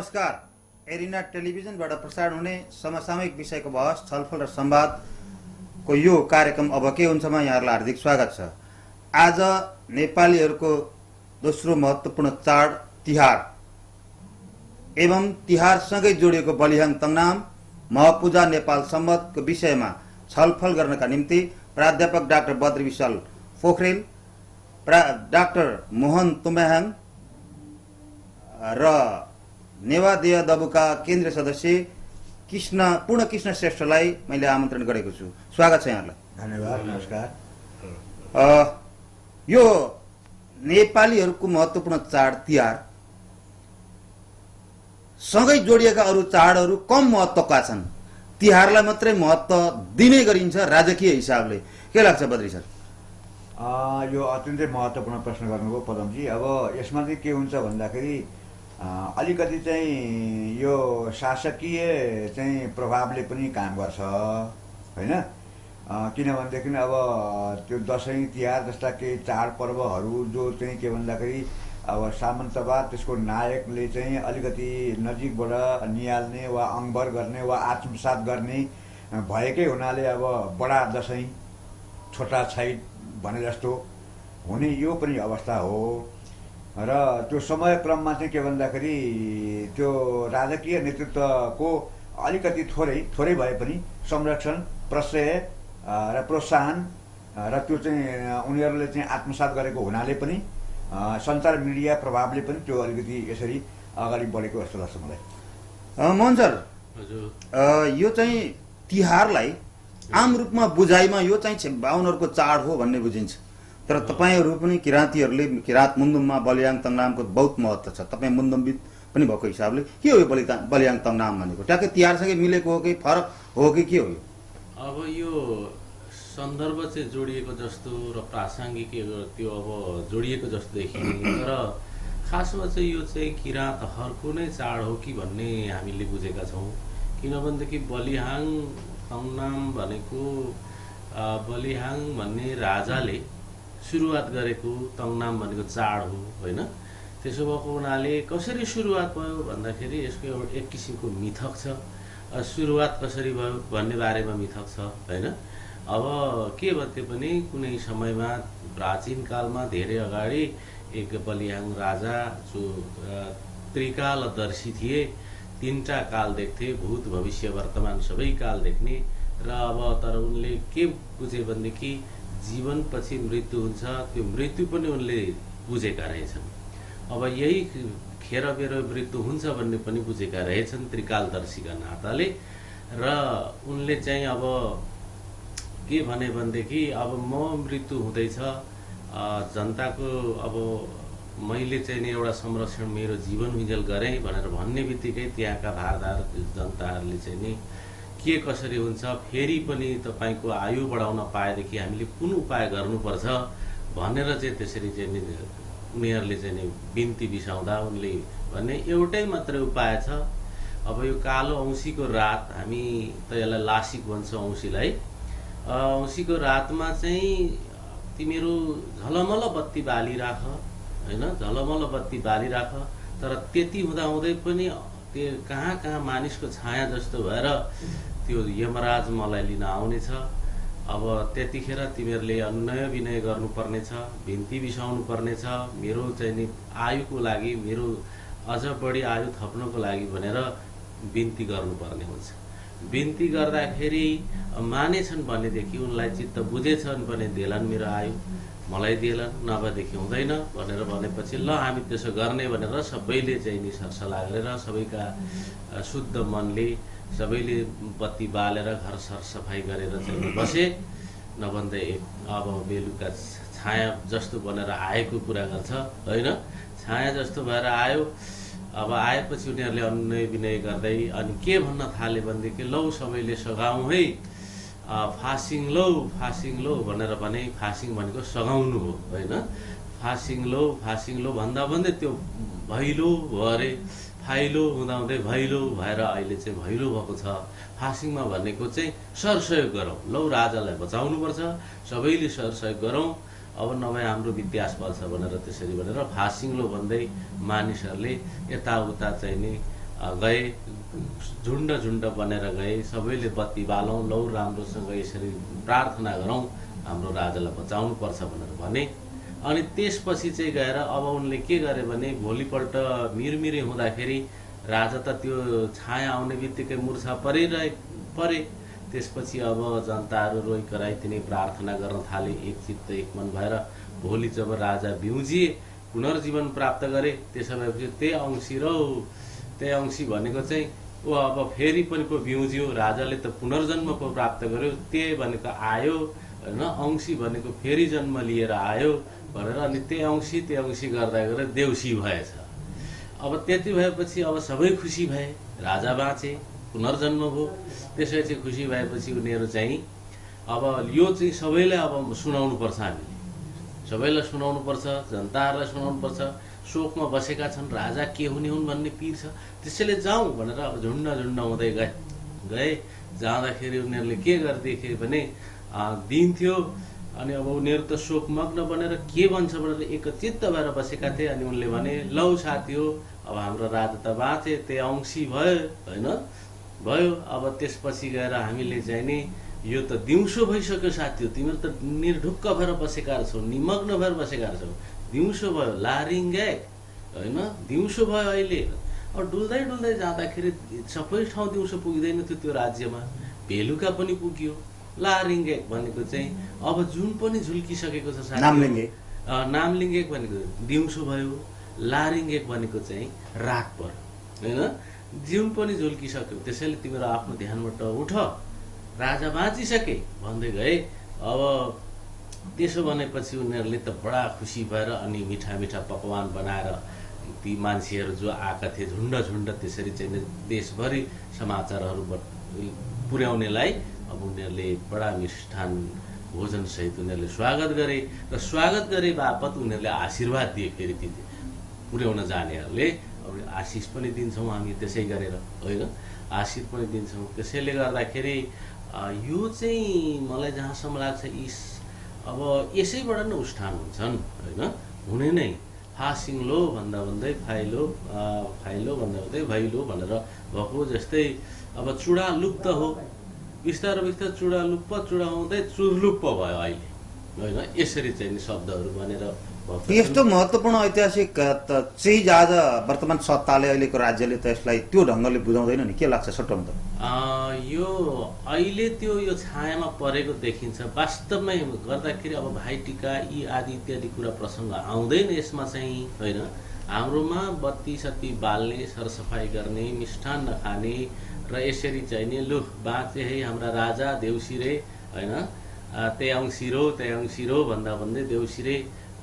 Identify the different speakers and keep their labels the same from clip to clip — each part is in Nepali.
Speaker 1: नमस्कार। एरिना टेलिभिजनबाट प्रसारण हुने समसामयिक विषयको बहस, छलफल र संवादको यो कार्यक्रम अब के हुन्छमा यहाँहरूलाई हार्दिक स्वागत छ। आज नेपालीहरूको दोस्रो महत्त्वपूर्ण चाड तिहार एवं तिहारसँगै जोडिएको बलिहाङ तङनाम महपूजा नेपाल सम्वतको विषयमा छलफल गर्नका निम्ति प्राध्यापक डाक्टर बद्री विशाल पोखरेल, डाक्टर मोहन तुम्बाहाङ र नेवादेय दबुका केन्द्रीय सदस्य पूर्ण कृष्ण श्रेष्ठलाई मैले आमन्त्रण गरेको छु। स्वागत छ यहाँलाई।
Speaker 2: धन्यवाद। नमस्कार।
Speaker 1: यो नेपालीहरूको महत्त्वपूर्ण चाड तिहार सँगै जोडिएका अरू चाडहरू कम महत्त्वका छन्, तिहारलाई मात्रै महत्त्व दिने गरिन्छ राजकीय हिसाबले। के लाग्छ बद्री सर?
Speaker 2: यो अत्यन्तै महत्त्वपूर्ण प्रश्न गर्नुभयो पदमजी। अब यसमा चाहिँ के हुन्छ भन्दाखेरि अलिकति चाहिँ यो शासकीय चाहिँ प्रभावले पनि काम गर्छ हैन। किनभनेदेखि अब त्यो दसैँ तिहार जस्ता केही चाडपर्वहरू जो चाहिँ के भन्दाखेरि अब सामन्तवाद त्यसको नायकले चाहिँ अलिकति नजिकबाट निहाल्ने वा अङ्बर गर्ने वा आत्मसात गर्ने भएकै हुनाले अब बडा दसैँ छोटा छैट भने जस्तो हुने यो पनि अवस्था हो। र त्यो समयक्रममा चाहिँ के भन्दाखेरि त्यो राजकीय नेतृत्वको अलिकति थोरै भए पनि संरक्षण, प्रश्रय र प्रोत्साहन र त्यो चाहिँ उनीहरूले चाहिँ आत्मसात गरेको हुनाले पनि सञ्चार मिडिया प्रभावले पनि त्यो अलिकति यसरी अगाडि बढेको जस्तो लाग्छ मलाई।
Speaker 1: मोहन सर, यो चाहिँ तिहारलाई आम रूपमा बुझाइमा यो चाहिँ बाहुनहरूको चाड हो भन्ने बुझिन्छ, तर तपाईँहरू पनि किराँतीहरूले किराँत मुन्दुममा बलियाङ तङनामको बहुत महत्त्व छ। तपाईँ मुन्दुमविद पनि भएको हिसाबले के हो यो बलियाङ तङनाम भनेको? ट्याक्कै तिहारसँगै मिलेको हो कि फरक हो कि के हो यो?
Speaker 3: अब यो सन्दर्भ चाहिँ जोडिएको जस्तो र प्रासङ्गिक त्यो अब जोडिएको जस्तो देखिने, तर खासमा चाहिँ यो चाहिँ किराँतहरूको नै चाड हो कि भन्ने हामीले बुझेका छौँ। किनभनेदेखि बलिहाङ तङनाम भनेको बलिहाङ भन्ने राजाले सुरुवात गरेको तङनाम भनेको चाड हो होइन। त्यसो भएको हुनाले कसरी सुरुवात भयो भन्दाखेरि यसको एक किसिमको मिथक छ। सुरुवात कसरी भयो भन्ने बारेमा मिथक छ होइन। अब के भन्थे पनि कुनै समयमा प्राचीन कालमा धेरै अगाडि एक बलिहाङ राजा जो त्रिकालदर्शी थिए, तीनटा काल देख्थे, भूत भविष्य वर्तमान सबै काल देख्ने। र अब तर उनले के बुझे भनेदेखि जीवनपछि मृत्यु हुन्छ, त्यो मृत्यु पनि उनले बुझेका रहेछन्। अब यही खेर मेरो मृत्यु हुन्छ भन्ने पनि बुझेका रहेछन् त्रिकालदर्शीका नाताले। र उनले चाहिँ अब के भने भनेदेखि अब म मृत्यु हुँदैछ, जनताको अब मैले चाहिँ नि एउटा संरक्षण मेरो जीवन विजल गरेँ भनेर भन्ने बित्तिकै त्यहाँका भारदार जनताहरूले चाहिँ नि के कसरी हुन्छ, फेरि पनि तपाईँको आयु बढाउन पाएदेखि हामीले कुन उपाय गर्नुपर्छ भनेर चाहिँ त्यसरी चाहिँ नि उनीहरूले चाहिँ नि बिन्ती बिसाउँदा उनले भन्ने एउटै मात्रै उपाय छ। अब यो कालो औँसीको रात, हामी त यसलाई लासिक भन्छौँ औँसीलाई, औँसीको रातमा चाहिँ तिमीहरू झलमल बत्ती बालिराख होइन, झलमल बत्ती बालिराख। तर त्यति हुँदाहुँदै पनि त्यो कहाँ कहाँ मानिसको छाया जस्तो भएर त्यो यमराज मलाई लिन आउनेछ। अब त्यतिखेर तिमीहरूले अनुनय विनय गर्नुपर्नेछ, बिन्ती बिसाउनु पर्नेछ, मेरो चाहिँ नि आयुको लागि, मेरो अझ बढी आयु थप्नको लागि भनेर बिन्ती गर्नुपर्ने हुन्छ। बिन्ती गर्दाखेरि मानेछन् भनेदेखि उनलाई चित्त बुझेछन् भने देलान् मेरो आयु, मलाई देलान्, नभएदेखि हुँदैन भनेर भनेपछि ल हामी त्यसो गर्ने भनेर सबैले चाहिँ नि सरसल्लाह गरेर सबैका शुद्ध मनले सबैले बत्ती बालेर घर सरसफाइ गरेर चाहिँ बसे। नभन्दै अब बेलुका छाया जस्तो बनेर आएको कुरा गर्छ होइन। छाया जस्तो भएर आयो। अब आएपछि उनीहरूले अनुनय विनय गर्दै अनि के भन्न थाले भनेदेखि लौ सबैले सघाउँ है, फासिङ लौ भनेर भने। फासिङ भनेको सघाउनु हो होइन। फासिङ लो भन्दा भन्दै त्यो भैलो भयो अरे, फाइलो हुँदाहुँदै भैलो भएर अहिले चाहिँ भैलो भएको छ। फासिङमा भनेको चाहिँ सरसहयोग गरौँ, लौ राजालाई बचाउनुपर्छ, सबैले सरसहयोग गरौँ, अब नभए हाम्रो इतिहास बल्छ भनेर त्यसरी भनेर फासिङ लो भन्दै मानिसहरूले यताउता चाहिँ नि गए, झुन्ड झुन्ड बनेर गए, सबैले बत्ती बालौँ, लौ राम्रोसँग यसरी प्रार्थना गरौँ, हाम्रो राजालाई बचाउनु पर्छ भनेर भने। अनि त्यसपछि चाहिँ गएर अब उनले के गरे भने भोलिपल्ट मिरमिरे हुँदाखेरि राजा त त्यो छाया आउने बित्तिकै मुर्छा परे। त्यसपछि अब जनताहरू रोइ कराई तिनै प्रार्थना गर्न थाले, एक चित्त एक मन भएर। भोलि जब राजा बिउजिए, पुनर्जीवन प्राप्त गरे, त्यसो भएपछि त्यही अंशी भनेको चाहिँ ऊ अब फेरि पनि पो बिउज्यो, राजाले त पुनर्जन्म पो प्राप्त गर्यो, त्यही भनेको आयो होइन, अंशी भनेको फेरि जन्म लिएर आयो भनेर, अनि त्यही अंशी गर्दा गर्दा देउसी भएछ। अब त्यति भएपछि अब सबै खुसी भए, राजा बाँचे, पुनर्जन्म भयो। त्यसपछि खुसी भएपछि उनीहरू चाहिँ अब यो चाहिँ सबैलाई अब सुनाउनु पर्छ, हामीले सबैलाई सुनाउनु पर्छ, जनताहरूलाई सुनाउनु पर्छ। शोकमा बसेका छन्, राजा के हुने हुन् भन्ने पिर छ, त्यसैले जाउँ भनेर अब झुन्ड हुँदै गए। जाँदाखेरि उनीहरूले के गरिदिए भने दिन थियो, अनि अब उनीहरू त शोकमग्न बनेर के भन्छ भनेर एकचित्त भएर बसेका थिए। अनि उनले भने, लौ साथी हो, अब हाम्रो राजा त बाँचे, त्यही अंशी भयो होइन, भयो। अब त्यसपछि गएर हामीले चाहिँ नि यो त दिउँसो भइसक्यो साथी हो, तिमीहरू त निर्ढुक्क भएर बसेका छौ, निमग्न भएर बसेका छौ, दिउँसो भयो, लारिङ्गे होइन, दिउँसो भयो अहिले। अब डुल्दै जाँदाखेरि सबै ठाउँ दिउँसो पुग्दैन थियो त्यो राज्यमा, बेलुका पनि पुग्यो। लारिङ्गे भनेको चाहिँ अब जुन पनि झुल्किसकेको छ साथी, नामलिङ्गे भनेको दिउँसो भयो, लारिङ्गे भनेको चाहिँ रात पर्यो होइन, जुन पनि झुल्किसक्यो। त्यसैले तिमीहरू आफ्नो ध्यानबाट उठ, राजा बाँचिसके भन्दै गए। अब त्यसो भनेपछि उनीहरूले त बडा खुसी भएर अनि मिठा मिठा पकवान बनाएर ती मान्छेहरू जो आएका थिए झुन्ड त्यसरी चाहिँ देशभरि समाचारहरू पुर्याउनेलाई अब उनीहरूले बडा मिष्ठान भोजनसहित उनीहरूले स्वागत गरे, र स्वागत गरे बापत उनीहरूले आशीर्वाद दिए। फेरि ती पुर्याउन जानेहरूले अब आशिष पनि दिन्छौँ हामी त्यसै गरेर होइन, आशीष पनि दिन्छौँ। त्यसैले गर्दाखेरि यो चाहिँ मलाई जहाँसम्म लाग्छ अब यसैबाट नै उठान हुन्छन् होइन, हुने नै फासिङलो भन्दा भन्दै फाइलो भन्दा भन्दै भैलो भनेर भएको जस्तै अब चुडा लुप्त हो, बिस्तारै चुडा हुँदै चुरलुप्प भयो अहिले होइन। यसरी चाहिँ शब्दहरू बनेर
Speaker 1: यस्तो महत्त्वपूर्ण ऐतिहासिक चिज आज वर्तमान सत्ताले, अहिलेको राज्यले त यसलाई त्यो ढङ्गले बुझाउँदैन नि, के लाग्छ सटम त?
Speaker 3: यो अहिले त्यो यो छायामा परेको देखिन्छ। वास्तवमै गर्दाखेरि अब भाइटिका यी आदि इत्यादि कुरा प्रसङ्ग आउँदैन यसमा चाहिँ होइन। हाम्रोमा बत्ती सत्ती बाल्ने, सरसफाइ गर्ने, मिष्ठान नखाने र यसरी चाहिँ नि लु बाँचे है हाम्रा राजा देउसिरे होइन, त्यही औँसिरो भन्दा भन्दै देउसिरे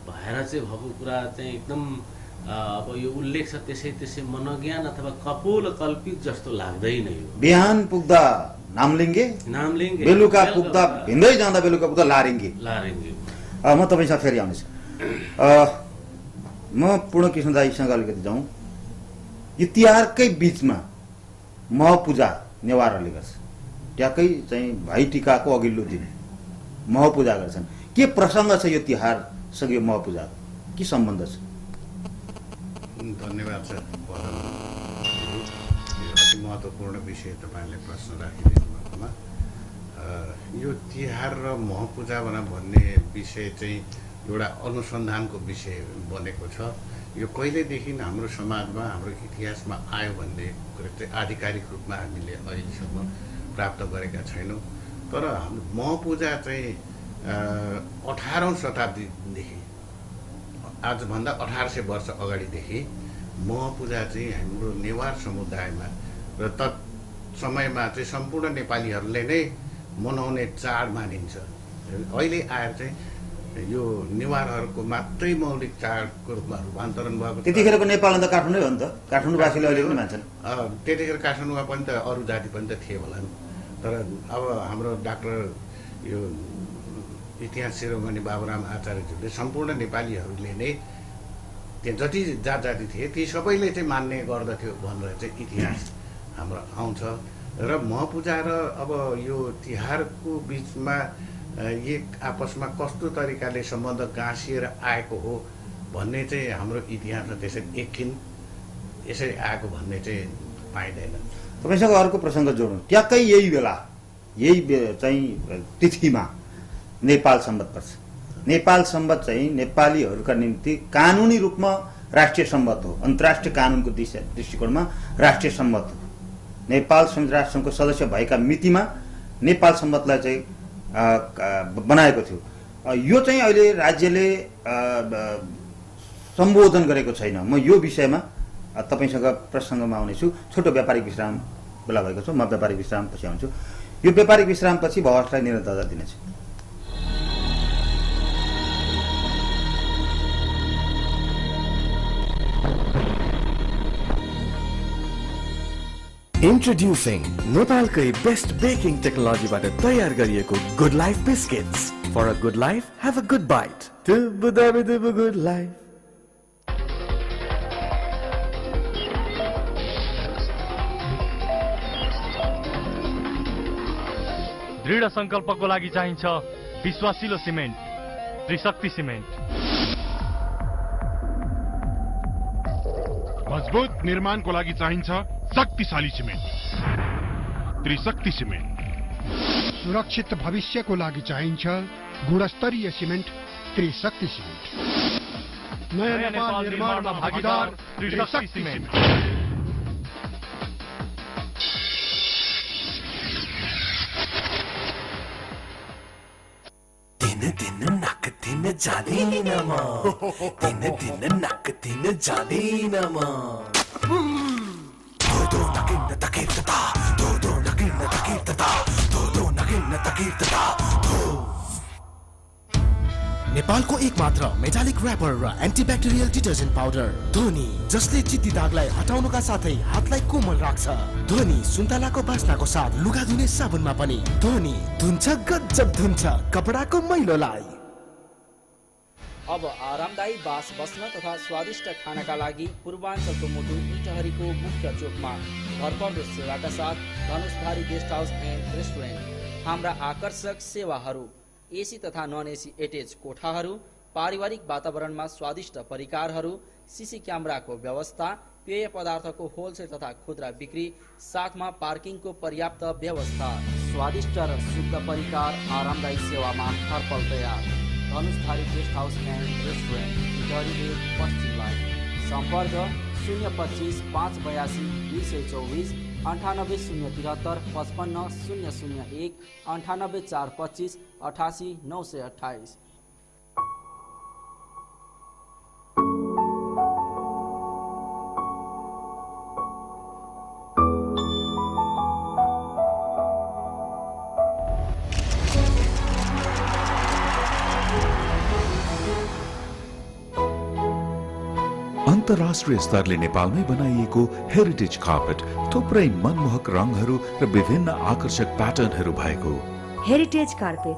Speaker 3: भएर चाहिँ भएको कुरा चाहिँ एकदम अब यो उल्लेख छ। त्यसै मनोज्ञान अथवा कपोल कल्पित जस्तो लाग्दैन। यो
Speaker 1: बिहान पुग्दा नामलिङ्गे, बेलुका पुग्दा भिन्दै जाँदा बेलुका पुग्दा लारिङ्गे। म तपाईँसँग फेरि आउनेछु। म पूर्णकृष्ण दाईसँग अलिकति जाउँ। यो तिहारकै बिचमा महपूजा नेवारहरूले गर्छ, ट्याक्कै चाहिँ भाइटिकाको अघिल्लो दिन महपूजा गर्छन्। के प्रसङ्ग छ यो तिहारसँग, यो महपूजाको के सम्बन्ध छ?
Speaker 4: धन्यवाद सर, यो अति महत्त्वपूर्ण विषय तपाईँले प्रश्न राखिदिनुभएकोमा। यो तिहार र महपूजा भन्ने विषय चाहिँ एउटा अनुसन्धानको विषय बनेको छ। यो कहिलेदेखि हाम्रो समाजमा, हाम्रो इतिहासमा आयो भन्ने कुरा चाहिँ आधिकारिक रूपमा हामीले अहिलेसम्म प्राप्त गरेका छैनौँ। तर हाम्रो महपूजा चाहिँ 18औँ शताब्दीदेखि, आजभन्दा 1800 वर्ष अगाडिदेखि महपूजा चाहिँ हाम्रो नेवार समुदायमा र तत्समयमा चाहिँ सम्पूर्ण नेपालीहरूले नै मनाउने चाड मानिन्छ। अहिले आएर चाहिँ यो नेवारहरूको मात्रै मौलिक चाडको रूपमा रूपान्तरण भएको।
Speaker 1: त्यतिखेरको नेपाल अन्त काठमाडौँ हो नि त, काठमाडौँवासीले अहिले पनि मान्छन्।
Speaker 4: त्यतिखेर काठमाडौँमा पनि त अरू जाति पनि त थिए होला नि। तर अब हाम्रो डाक्टर यो इतिहास शिरोमणि बाबुराम आचार्यज्यूले सम्पूर्ण नेपालीहरूले नै त्यहाँ जति जाति थिए ती सबैले चाहिँ मान्ने गर्दथ्यो भनेर चाहिँ इतिहास हाम्रो आउँछ। र महपूजा र अब यो तिहारको बिचमा एक आपसमा कस्तो तरिकाले सम्बन्ध गाँसिएर आएको हो भन्ने चाहिँ हाम्रो इतिहासमा त्यसरी एकछिन यसरी आएको भन्ने चाहिँ पाइँदैन।
Speaker 1: तपाईँसँग अर्को प्रसङ्ग जोडौँ। ट्याक्कै यही चाहिँ तिथिमा नेपाल सम्वत पर्छ। नेपाल सम्वत चाहिँ नेपालीहरूका निम्ति कानुनी रूपमा राष्ट्रिय सम्वत हो, अन्तर्राष्ट्रिय कानुनको दृष्टिकोणमा राष्ट्रिय सम्वत हो। नेपाल संयुक्त राष्ट्रसङ्घको सदस्य भएका मितिमा नेपाल सम्वतलाई चाहिँ बनाएको थियो। यो चाहिँ अहिले राज्यले सम्बोधन गरेको छैन। म यो विषयमा तपाईँसँग प्रसङ्गमा आउनेछु। छोटो व्यापारिक विश्राम बेला भएको छ, म व्यापारिक विश्राम पछि आउँछु। यो व्यापारिक विश्रामपछि भवसलाई निरन्तरता दिनेछु।
Speaker 5: Introducing नेपालकै बेस्ट बेकिङ टेक्नोलोजीबाट तयार गरिएको good life biscuits. For a good life, have a good bite. Dubu good life.
Speaker 6: दृढ संकल्पको लागि चाहिन्छ विश्वासिलो सिमेन्ट, त्रिशक्ति सिमेन्ट।
Speaker 7: मजबुत निर्माणको लागि चाहिन्छ शक्तिशाली सिमेन्ट, त्रिशक्ति सिमेन्ट।
Speaker 8: सुरक्षित भविष्यको लागि चाहिन्छ गुणस्तरीय सिमेन्ट, त्रिशक्ति सिमेन्ट। नयाँ नेपाल निर्माणमा भागीदार त्रिशक्ति सिमेन्ट।
Speaker 5: दिन नक दिन जाँदिन म, दिन नक दिन जाँदिन म। दो नगिन्न तकिर्तता, दो नगिन्न तकिर्तता, दो नगिन्न तकिर्तता। नेपालको एकमात्र मेटालिक र्यापर र एन्टिब्याक्टेरियल डिटर्जेन्ट पाउडर धोनी, जसले चित्ती दागलाई हटाउनुका साथै हातलाई कोमल राख्छ। धोनी सुन्तलाको बास्नाको साथ लुगा धुने साबुनमा पनि धोनी धुन्छ, गजब धुन्छ कपडाको मैलोलाई।
Speaker 9: अब आरामदायी बास बस्न तथा स्वादिष्ट खानाका लागि पूर्वाञ्चलको मुटु इटहरीको मुख्य चोकमा भरपर्दो सेवाका साथ Dhanushdhari guest house and restaurant. हाम्रा आकर्षक सेवाहरू, एसी तथा नन एसी एटेच कोठाहरू, पारिवारिक वातावरणमा स्वादिष्ट परिकारहरू, सीसी क्यामेराको व्यवस्था, पेय पदार्थको होलसेल तथा खुद्रा बिक्री, साथमा पार्किङको पर्याप्त व्यवस्था, स्वादिष्ट र शुद्ध परिकार, आरामदायी सेवामा हरपल तयार। Dhanushdhari guest house and restaurant, Itahari road, पश्चिम लाइन। सम्पर्क 025 582 224, 98 073 55 001, 98 425 88 928।
Speaker 10: अन्तर्राष्ट्रिय स्तरले नेपालमै बनाइएको हेरिटेज कार्पेट थुप्रै मनमोहक रङहरू र विभिन्न आकर्षक प्याटर्नहरू भएको।
Speaker 11: हेरिटेज कार्पेट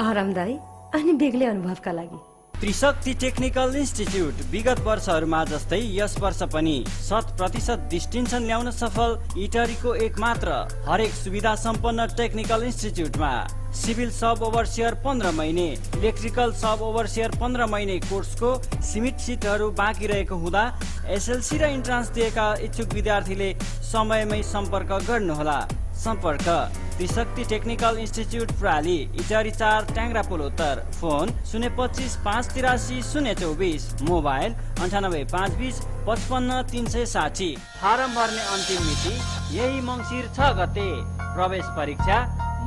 Speaker 11: आरामदायी अनि बेग्लै अनुभवका लागि।
Speaker 12: त्रिशक्ति टेक्निकल इन्स्टिच्युट विगत वर्षहरूमा जस्तै यस वर्ष पनि 100% डिस्टिन्सन ल्याउन सफल इटहरीको एकमात्र हरेक सुविधा सम्पन्न टेक्निकल इन्स्टिच्युटमा सिभिल सब ओभरसियर 15 महिने, इलेक्ट्रिकल सब ओभरसियर 15 महिने कोर्सको सीमित सिटहरू बाँकी रहेको हुँदा एसएलसी र इन्ट्रान्स दिएका इच्छुक विद्यार्थीले समयमै सम्पर्क गर्नुहोला। सम्पर्क त्रिशक्ति टेक्निकल इन्स्टिच्युट प्राली, इटहरी 4, ट्याङ्ग्रा पुलोत्तर। Phone 025 583 024, mobile 98 520 55 360। फारम भर्ने अन्तिम मिति यही मङ्सिर 6 गते। प्रवेश परीक्षा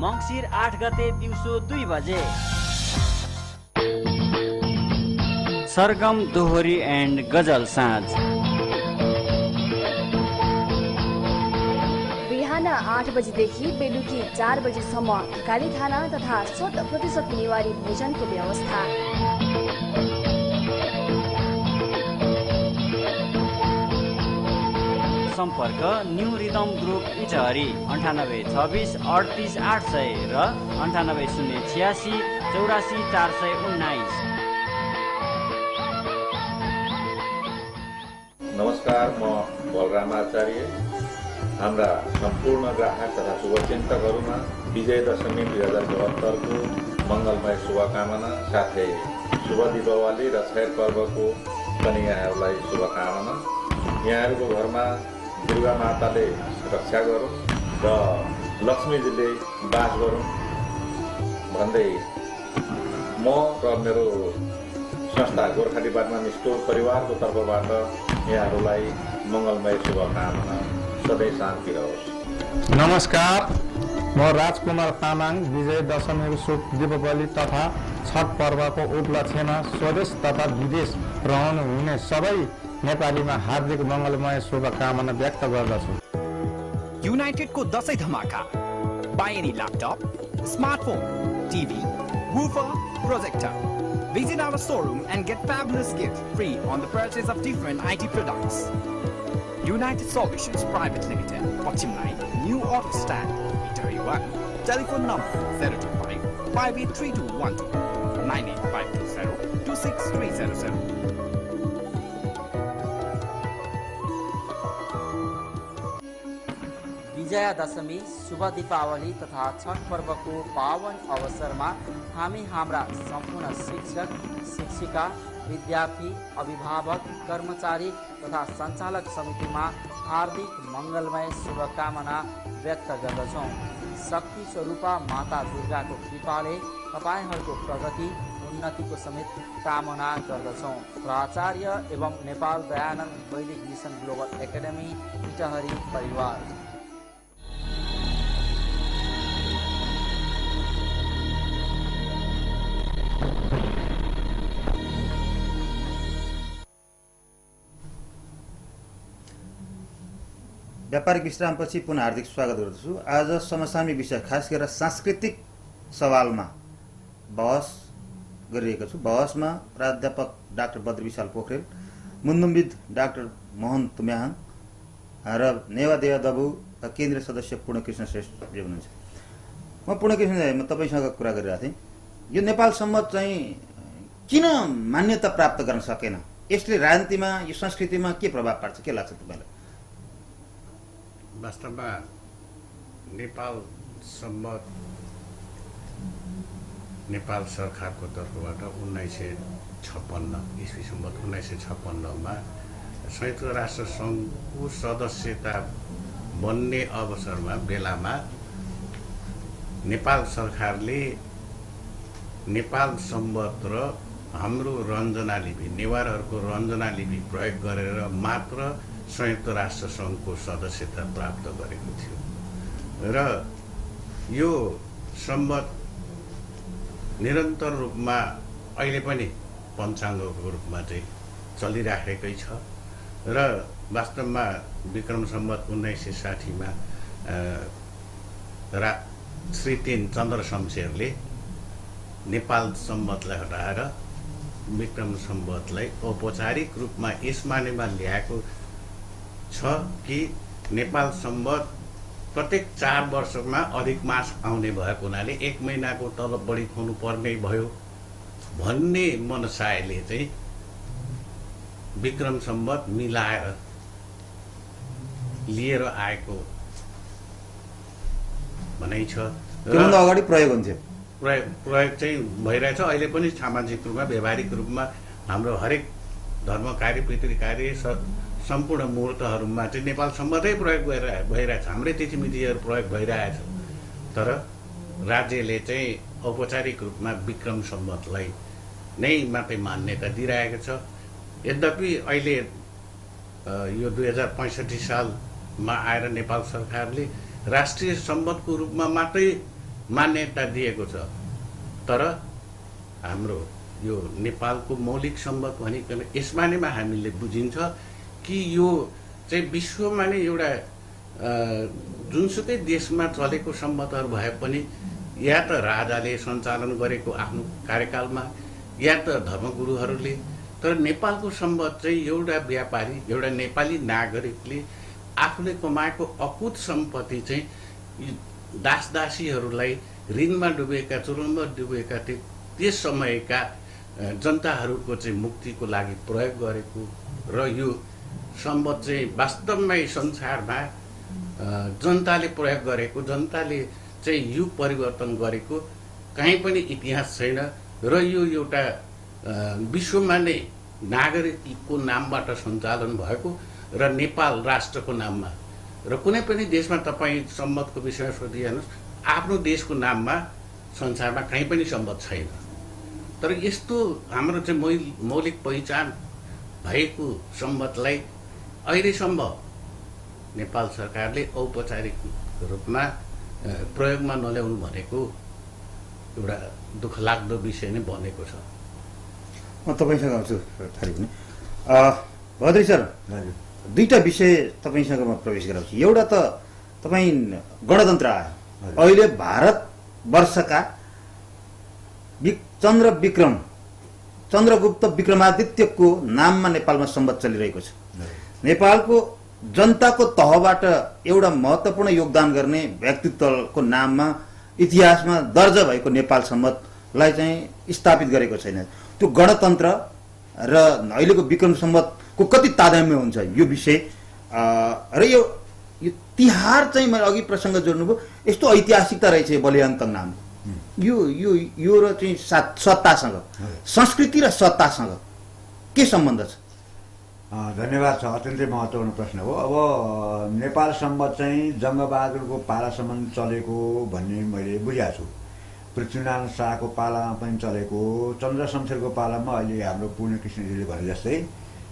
Speaker 12: मङ्सिर 8 गते दिउँसो 2 बजे। सरगम दोहोरी एन्ड गजल साँझ
Speaker 11: बिहान 8 बजेदेखि बेलुकी 4 बजेसम्म खाली खाना तथा 100% निवारी भोजनको व्यवस्था।
Speaker 12: सम्पर्क न्यू रिदम ग्रुप इटहरी 98 26 38 800 र 98 086 84 419।
Speaker 13: नमस्कार, म बलराम आचार्य। हाम्रा सम्पूर्ण ग्राहक तथा शुभचिन्तकहरूमा विजयदशमी 2072 को मङ्गलमय शुभकामना साथै शुभ दीपावली र छैठ पर्वको पनि यहाँहरूलाई शुभकामना। यहाँहरूको घरमा दुर्गा माताले रक्षा गरौँ र लक्ष्मीजीले बास गरौँ भन्दै म र मेरो संस्था गोर्खा डिपार्टमेन्ट स्टोर परिवारको तर्फबाट यहाँहरूलाई मङ्गलमय शुभकामना। सधैँ शान्ति रहोस्।
Speaker 14: नमस्कार, म राजकुमार तामाङ विजय दशमीको शुभ दीपावली तथा छठ पर्वको उपलक्ष्यमा स्वदेश तथा विदेश रहनुहुने सबै नेपालीमा हार्दिक मङ्गलमय शुभकामना व्यक्त गर्दछु।
Speaker 15: युनाइटेडको दशैं धमाका। Buy any laptop, smartphone, TV, woofer, projector. Visit our showroom and get fabulous gifts free on the purchase of different IT products. United Solutions Private Limited, Pachimlai, New Auto Stand, Italy 1. Telephone number 025 583212 98520 26300.
Speaker 9: Vijaya Dashami, शुभ दीपावली तथा छठ पर्वको पावन अवसरमा हामी हाम्रा सम्पूर्ण शिक्षक, शिक्षिका, विद्यार्थी, अभिभावक, कर्मचारी तथा सञ्चालक समितिमा हार्दिक मङ्गलमय शुभकामना व्यक्त गर्दछौँ। शक्ति स्वरूपा माता दुर्गाको कृपाले तपाईँहरूको प्रगति, उन्नतिको समेत कामना गर्दछौँ। प्राचार्य एवं नेपाल दयानन्द वैदिक मिसन ग्लोबल एकाडेमी इटहरी परिवार।
Speaker 1: व्यापारिक विश्रामपछि पुनः हार्दिक स्वागत गर्दछु। आज समसामयिक विषय, खास गरेर सांस्कृतिक सवालमा बहस गरिरहेको छु। बहसमा प्राध्यापक डाक्टर बद्रविशाल पोखरेल, मुन्दुमविद डाक्टर मोहन तुम्याहाङ र नेवा देवादबु केन्द्रीय सदस्य पूर्णकृष्ण श्रेष्ठजी हुनुहुन्छ। म पूर्णकृष्ण तपाईँसँग कुरा गरिरहेको थिएँ। यो नेपाल सम्मत चाहिँ किन मान्यता प्राप्त गर्न सकेन? यसले राजनीतिमा, यो संस्कृतिमा के प्रभाव पार्छ, के लाग्छ तपाईँलाई?
Speaker 4: वास्तवमा नेपाल सम्मत नेपाल सरकारको तर्फबाट 1956 इस्वी सम्मत 1956मा संयुक्त राष्ट्र सङ्घको सदस्यता बन्ने अवसरमा बेलामा नेपाल सरकारले नेपाल सम्वत र हाम्रो रञ्जना लिपि, नेवारहरूको रञ्जना लिपि प्रयोग गरेर मात्र संयुक्त राष्ट्र सङ्घको सदस्यता प्राप्त गरेको थियो र यो सम्वत निरन्तर रूपमा अहिले पनि पञ्चाङ्गको रूपमा चाहिँ चलिराखेकै छ र वास्तवमा विक्रम सम्वत 1960मा श्री 3 चन्द्र शमशेरले नेपाल सम्वतलाई हटाएर विक्रम सम्वतलाई औपचारिक रूपमा यस मानेमा ल्याएको छ कि नेपाल सम्वत प्रत्येक 4 वर्षमा अधिक मास आउने भएको हुनाले 1 महिनाको तलब बढी खुवाउनु पर्ने भयो भन्ने मनसायले चाहिँ विक्रम सम्वत मिलाएर लिएर आएको भनाइ छ।
Speaker 1: त्योभन्दा अगाडि प्रयोग हुन्थ्यो।
Speaker 4: प्रयोग चाहिँ भइरहेछ। अहिले पनि सामाजिक रूपमा, व्यावहारिक रूपमा हाम्रो हरेक धर्म कार्य, पितृ कार्य, सम्पूर्ण मुहुर्तहरूमा चाहिँ नेपाल सम्बन्धै प्रयोग भइरहेछ। हाम्रै तिथिमितिहरू प्रयोग भइरहेछ। तर राज्यले चाहिँ औपचारिक रूपमा विक्रम सम्वतलाई नै मात्रै मान्यता दिइरहेको छ। यद्यपि अहिले यो 2065 सालमा आएर नेपाल सरकारले राष्ट्रिय सम्वतको रूपमा मात्रै मान्यता दिएको छ। तर हाम्रो यो नेपालको मौलिक सम्वत भनेको यसमा नै हामीले बुझिन्छ कि यो चाहिँ विश्वमा नै एउटा जुनसुकै देशमा चलेको सम्वतहरू भए पनि या त राजाले सञ्चालन गरेको आफ्नो कार्यकालमा या त धर्मगुरुहरूले, तर नेपालको सम्वत चाहिँ एउटा व्यापारी, एउटा नेपाली नागरिकले आफूले कमाएको अकुत सम्पत्ति चाहिँ दासदासीहरूलाई ऋणमा डुबेका, चुरोमा डुबेका त्यस समयका जनताहरूको चाहिँ मुक्तिको लागि प्रयोग गरेको र यो सम्वत चाहिँ वास्तवमै संसारमा जनताले प्रयोग गरेको, जनताले चाहिँ युग परिवर्तन गरेको कहीँ पनि इतिहास छैन र यो एउटा विश्वमा नै नागरिकको नामबाट सञ्चालन भएको र नेपाल राष्ट्रको नाममा र कुनै पनि देशमा तपाईँ सम्बन्धको विषयमा सोधिहाल्नुहोस्, आफ्नो देशको नाममा संसारमा कहीँ पनि सम्बन्ध छैन। तर यस्तो हाम्रो चाहिँ मौलिक पहिचान भएको सम्बन्धलाई अहिलेसम्म नेपाल सरकारले औपचारिक रूपमा प्रयोगमा नल्याउनु भनेको एउटा दुःखलाग्दो विषय नै बनेको छ।
Speaker 1: म तपाईँसँग आउँछु थरी पनि। भद्री सर, दुईटा विषय तपाईँसँग म प्रवेश गराउँछु। एउटा त तपाईँ गणतन्त्र आयो, अहिले भारतवर्षका चन्द्रगुप्त विक्रमादित्यको नाममा नेपालमा सम्बन्ध चलिरहेको छ। नेपालको जनताको तहबाट एउटा महत्त्वपूर्ण योगदान गर्ने व्यक्तित्वको नाममा इतिहासमा दर्ज भएको नेपाल सम्बन्धलाई चाहिँ स्थापित गरेको छैन। त्यो गणतन्त्र र अहिलेको विक्रम सम्बन्धको कति तादात्म्य हुन्छ यो विषय र यो तिहार चाहिँ मैले अघि प्रसङ्ग जोड्नुभयो, यस्तो ऐतिहासिकता रहेछ बलियान्तङ नाम। यो र चाहिँ सत्तासँग, संस्कृति र सत्तासँग के सम्बन्ध छ?
Speaker 2: धन्यवाद छ, अत्यन्तै महत्त्वपूर्ण प्रश्न हो। अब नेपाल सम्बन्ध चाहिँ जङ्गबहादुरको पालासम्म चलेको भन्ने मैले बुझाएको छु। पृथ्वीनारायण शाहको पालामा पनि चलेको, चन्द्र शमशेरको पालामा अहिले हाम्रो पूर्ण कृष्णजीले भने जस्तै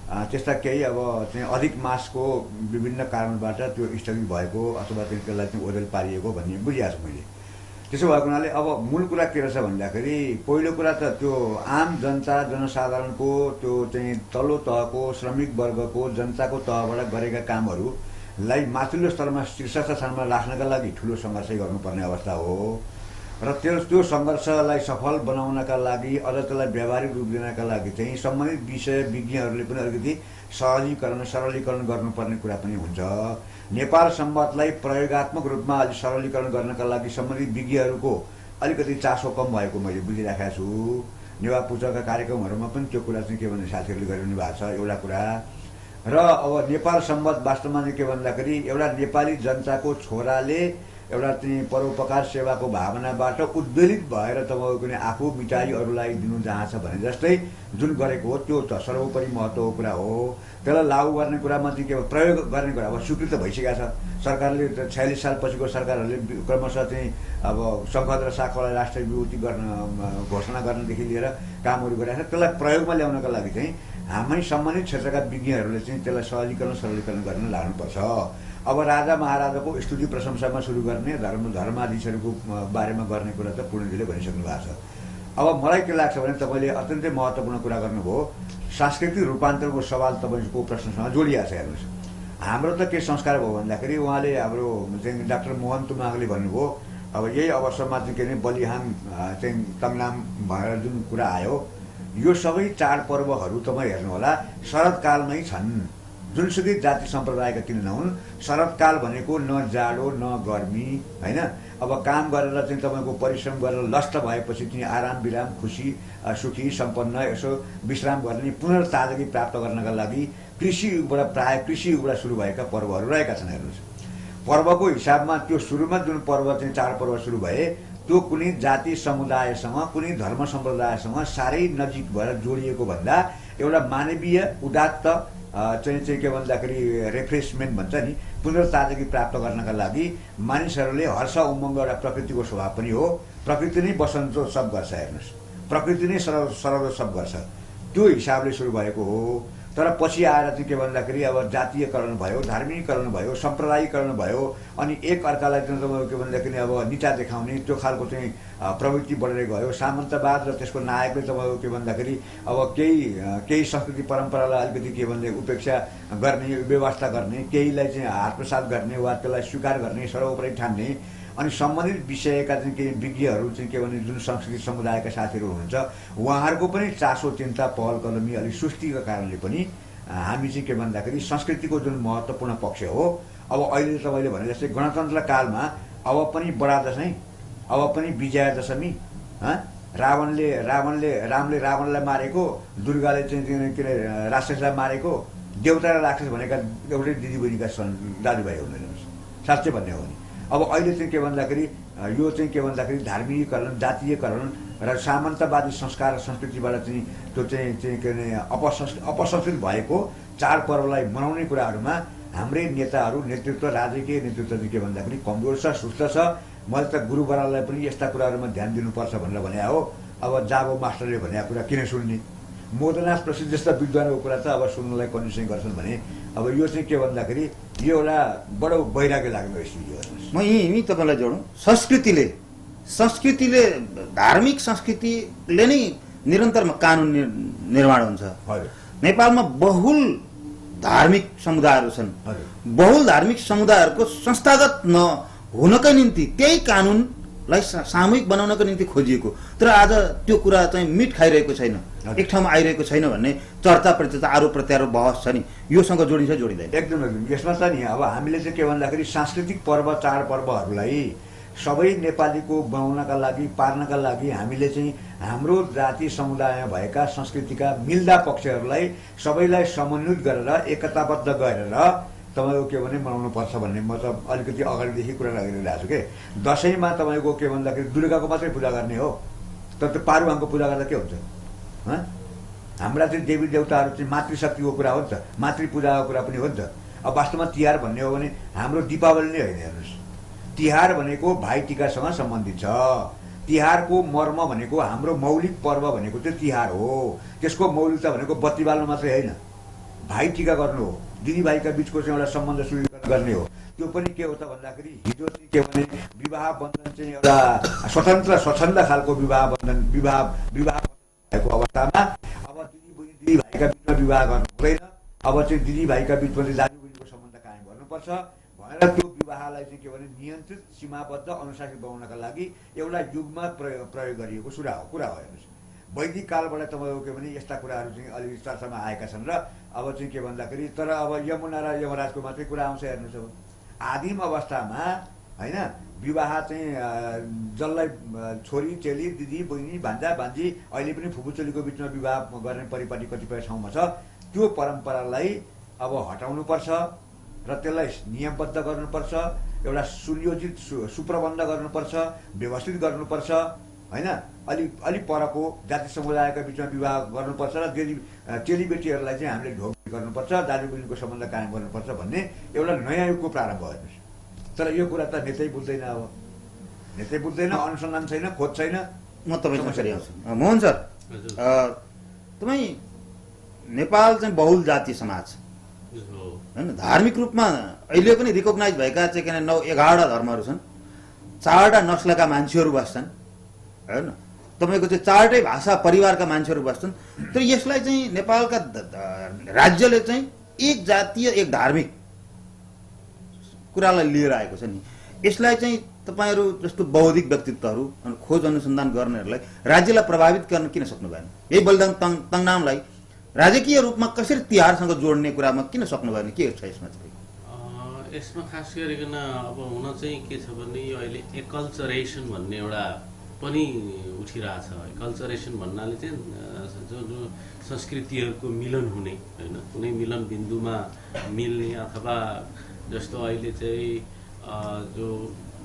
Speaker 2: त्यस्ता केही अब चाहिँ अधिक मासको विभिन्न कारणबाट त्यो स्थगित भएको अथवा त्यसलाई चाहिँ ओझेल पारिएको भन्ने बुझिरहेको छु मैले। त्यसो भएको हुनाले अब मूल कुरा के रहेछ भन्दाखेरि पहिलो कुरा त त्यो आम जनता जनसाधारणको त्यो चाहिँ तल्लो तहको श्रमिक वर्गको जनताको तहबाट गरेका कामहरूलाई माथिल्लो स्तरमा शीर्ष स्थानमा राख्नका लागि ठुलो सङ्घर्ष गर्नुपर्ने अवस्था हो र त्यो सङ्घर्षलाई सफल बनाउनका लागि अझ त्यसलाई व्यावहारिक रूप दिनका लागि चाहिँ सम्बन्धित विषय विज्ञहरूले पनि अलिकति सरलीकरण गर्नुपर्ने कुरा पनि हुन्छ। नेपाल सम्बन्धलाई प्रयोगात्मक रूपमा अलि सरलीकरण गर्नका लागि सम्बन्धित विज्ञहरूको अलिकति चासो कम भएको मैले बुझिराखेको छु। नेवा पूजाका कार्यक्रमहरूमा पनि त्यो कुरा चाहिँ के भन्ने साथीहरूले गरिरहनु भएको छ एउटा कुरा। र अब नेपाल सम्बन्ध वास्तवमा चाहिँ के भन्दाखेरि एउटा नेपाली जनताको छोराले एउटा चाहिँ परोपकार सेवाको भावनाबाट उद्वेलित भएर तपाईँको आफू मिठाई अरूलाई दिनु चाहन्छ भने जस्तै जुन गरेको हो त्यो त सर्वोपरि महत्त्वको कुरा हो। त्यसलाई लागू गर्ने कुरामा चाहिँ के प्रयोग गर्ने कुरा अब स्वीकृत भइसकेको छ। सरकारले 46 सालपछिको सरकारहरूले क्रमशः चाहिँ अब सङ्कट र शाखालाई राष्ट्रिय विभूति गर्न घोषणा गर्नदेखि लिएर कामहरू गरिरहेको छ। त्यसलाई प्रयोगमा ल्याउनका लागि चाहिँ हामी सम्बन्धित क्षेत्रका विज्ञहरूले चाहिँ त्यसलाई सरलीकरण गर्न लाग्नुपर्छ। अब राजा महाराजाको स्तुति प्रशंसामा सुरु गर्ने धर्माधीशहरूको बारेमा गर्ने कुरा त पूर्णजीले भनिसक्नु भएको छ। अब मलाई के लाग्छ भने तपाईँले अत्यन्तै महत्त्वपूर्ण कुरा गर्नुभयो। सांस्कृतिक रूपान्तरको सवाल तपाईँको प्रश्नसँग जोडिएको छ। हेर्नुहोस्, हाम्रो त के संस्कार भयो भन्दाखेरि उहाँले हाम्रो चाहिँ डाक्टर मोहन तुमाङले भन्नुभयो अब यही अवसरमा चाहिँ के अरे बलिहाङ चाहिँ तङनाम भएर जुन कुरा आयो, यो सबै चाडपर्वहरू तपाईँ हेर्नुहोला शरदकालमै छन्। जुनसुकै जाति सम्प्रदायका किन नहुन्, शरदकाल भनेको न जाडो न गर्मी होइन। अब काम गरेर चाहिँ तपाईँको परिश्रम गरेर लस्ट भएपछि चाहिँ आराम विराम खुसी सुखी सम्पन्न यसो विश्राम गर्ने पुनर्ताजगी प्राप्त गर्नका लागि कृषि युगबाट सुरु भएका पर्वहरू रहेका छन्। हेर्नुहोस्, पर्वको हिसाबमा त्यो सुरुमा जुन पर्व चाहिँ चाडपर्व सुरु भए त्यो कुनै जाति समुदायसँग कुनै धर्म सम्प्रदायसँग साह्रै नजिक भएर जोडिएको भन्दा एउटा मानवीय उदात्त चाहिँ के भन्दाखेरि रिफ्रेसमेन्ट भन्छ नि, पुनर्ताजगी प्राप्त गर्नका लागि मानिसहरूले हर्ष उमङ्ग एउटा प्रकृतिको स्वभाव पनि हो। प्रकृति नै बसन्तोत्सव गर्छ। हेर्नुहोस्, प्रकृति नै शरदोत्सव गर्छ। त्यो हिसाबले सुरु भएको हो। तर पछि आएर चाहिँ के भन्दाखेरि अब जातीयकरण भयो, धार्मिकीकरण भयो, सम्प्रदायीकरण भयो, अनि एक अर्कालाई चाहिँ तपाईँको के भन्दाखेरि अब निचा देखाउने त्यो खालको चाहिँ प्रवृत्ति बढेर गयो। सामन्तवाद र त्यसको नायकले तपाईँको के भन्दाखेरि अब केही संस्कृति परम्परालाई अलिकति के भन्दा उपेक्षा गर्ने, व्यवस्था गर्ने, केहीलाई चाहिँ हातप्रसाद गर्ने वा त्यसलाई स्वीकार गर्ने, सर्वोपरि ठान्ने। अनि सम्बन्धित विषयका चाहिँ केही विज्ञहरू चाहिँ के भने जुन संस्कृति समुदायका साथीहरू हुनुहुन्छ उहाँहरूको पनि चासो चिन्ता पहल कदमी अलिक सुस्तीको कारणले पनि हामी चाहिँ के भन्दाखेरि संस्कृतिको जुन महत्त्वपूर्ण पक्ष हो। अब अहिले तपाईँले भने जस्तै गणतन्त्र कालमा अब पनि बडा दशैँ, अब पनि विजया दशमी, रामले रावणलाई मारेको, दुर्गाले चाहिँ के अरे राक्षसलाई मारेको, देउता र राक्षस भनेका एउटै दिदीबहिनीका दाजुभाइ हुँदैन साँच्चै भन्ने हो भने। अब अहिले चाहिँ के भन्दाखेरि यो चाहिँ के भन्दाखेरि धार्मिकीकरण, जातीयकरण र सामन्तवादी संस्कार र संस्कृतिबाट चाहिँ त्यो चाहिँ के अरे अपसंस्कृत भएको चाडपर्वलाई मनाउने कुराहरूमा हाम्रै नेताहरू नेतृत्व राजकीय नेतृत्व चाहिँ के भन्दाखेरि कमजोर छ, सुस्त छ। मैले त गुरु बराललाई पनि यस्ता कुराहरूमा ध्यान दिनुपर्छ भनेर भने हो। अब जाबो मास्टरले भनेको कुरा किन सुन्ने? मोदनाथ प्रसिद्ध जस्ता विद्वानको कुरा त अब सुन्नलाई कन्डिसन गर्छन् भने अब यो चाहिँ के भन्दाखेरि यो एउटा बडो वैराग्य लाग्ने स्थिति हो।
Speaker 1: म यहीँ तपाईँलाई जोडौँ, संस्कृतिले धार्मिक संस्कृतिले नै निरन्तरमा कानुन निर्माण हुन्छ। नेपालमा बहुल धार्मिक समुदायहरू छन्। बहुल धार्मिक समुदायहरूको संस्थागत हुनका निम्ति त्यही कानुनलाई सामूहिक बनाउनको निम्ति खोजिएको, तर आज त्यो कुरा चाहिँ मिट खाइरहेको छैन, एक ठाउँमा आइरहेको छैन भन्ने चर्चा प्रचर्चा आरोप प्रत्यारोप बहस छ नि, योसँग जोडिन्छ जोडिँदैन?
Speaker 2: एकदम यसमा छ नि। अब हामीले चाहिँ के भन्दाखेरि सांस्कृतिक पर्व चाडपर्वहरूलाई सबै नेपालीको बनाउनका लागि पार्नका लागि हामीले चाहिँ हाम्रो जाति समुदायमा भएका संस्कृतिका मिल्दा पक्षहरूलाई सबैलाई समन्वित गरेर एकताबद्ध गरेर तपाईँको के भने मनाउनु पर्छ भन्ने म त अलिकति अगाडिदेखि कुरा गरिरहेको छु के। दसैँमा तपाईँको के भन्दाखेरि दुर्गाको मात्रै पूजा गर्ने हो, तर त्यो पारुवाङको पूजा गर्दा के हुन्छ? हाम्रा चाहिँ देवी देवताहरू चाहिँ मातृशक्तिको कुरा हो नि त, मातृ पूजाको कुरा पनि हो नि त। अब वास्तवमा तिहार भन्ने हो भने हाम्रो दीपावली नै होइन। हेर्नुहोस्, तिहार भनेको भाइटिकासँग सम्बन्धित छ। तिहारको मर्म भनेको हाम्रो मौलिक पर्व भनेको चाहिँ तिहार हो। त्यसको मौलिकता भनेको बत्ती बाल्नु मात्रै होइन, भाइटिका गर्नु हो, दिदीभाइका बिचको चाहिँ एउटा सम्बन्ध सुदृढ गर्ने हो। त्यो पनि के हो त भन्दाखेरि हिजो चाहिँ के भने विवाह बन्धन चाहिँ एउटा स्वतन्त्र स्वच्छन्द खालको विवाह भएको अवस्थामा अब दिदीभाइका बिचमा विवाह गर्नु हुँदैन। अब चाहिँ दिदीभाइका बिचमा चाहिँ दाजुबहिनीको सम्बन्ध कायम गर्नुपर्छ भनेर त्यो विवाहलाई चाहिँ के भने नियन्त्रित सीमाबद्ध अनुशासित बनाउनका लागि एउटा युगमा प्रयोग गरिएको कुरा हो। हेर्नुहोस्, वैदिक कालबाट तपाईँको के भने यस्ता कुराहरू चाहिँ अलिकति चर्चामा आएका छन् र अब चाहिँ के भन्दाखेरि तर अब यमुना र यमराजको मात्रै कुरा आउँछ। हेर्नुहोस्, अब आदिम अवस्थामा होइन विवाह चाहिँ जसलाई छोरी चेली दिदी बहिनी भान्जा भान्जी अहिले पनि फुपू चेलीको बिचमा विवाह गर्ने परिपाटी कतिपय ठाउँमा छ। त्यो परम्परालाई अब हटाउनुपर्छ र त्यसलाई नियमबद्ध गर्नुपर्छ, एउटा सुनियोजित सुप्रबन्ध गर्नुपर्छ, व्यवस्थित गर्नुपर्छ होइन। अलि परको जाति समुदायका बिचमा विवाह गर्नुपर्छ र चेलीबेटीहरूलाई चाहिँ हामीले ढोक गर्नुपर्छ, दाजुबहिनीको सम्बन्ध कायम गर्नुपर्छ भन्ने एउटा नयाँ युगको प्रारम्भ हेर्नुहोस्। तर यो कुरा त नेतै बुझ्दैन। अब नेतै बुझ्दैन, अनुसन्धान छैन, खोज छैन।
Speaker 1: म तपाईँसँग फेरि आउँछु। मोहन सर, तपाईँ नेपाल चाहिँ बहुल जाति समाज होइन, धार्मिक रूपमा अहिले पनि रिकगनाइज भएका चाहिँ किन 9-11 धर्महरू छन्, 4वटा नस्लका मान्छेहरू बस्छन् होइन, तपाईँको चाहिँ 4टै भाषा परिवारका मान्छेहरू बस्छन्। तर यसलाई चाहिँ नेपालका राज्यले चाहिँ एक जातीय एक धार्मिक कुरालाई लिएर आएको छ नि। यसलाई चाहिँ तपाईँहरू जस्तो बौद्धिक व्यक्तित्वहरू अनि खोज अनुसन्धान गर्नेहरूलाई राज्यलाई प्रभावित गर्न किन सक्नु भएन? यही बलिदान तङनामलाई राजकीय रूपमा कसरी तिहारसँग जोड्ने कुरामा किन सक्नु भएन? के छ यसमा चाहिँ?
Speaker 3: यसमा खास गरिकन अब हुन चाहिँ के छ भने यो अहिले एकल्चरेसन भन्ने एउटा पनि उठिरहेछ। कल्चरेसन भन्नाले चाहिँ जो संस्कृतिहरूको मिलन हुने होइन, कुनै मिलन बिन्दुमा मिल्ने अथवा जस्तो अहिले चाहिँ जो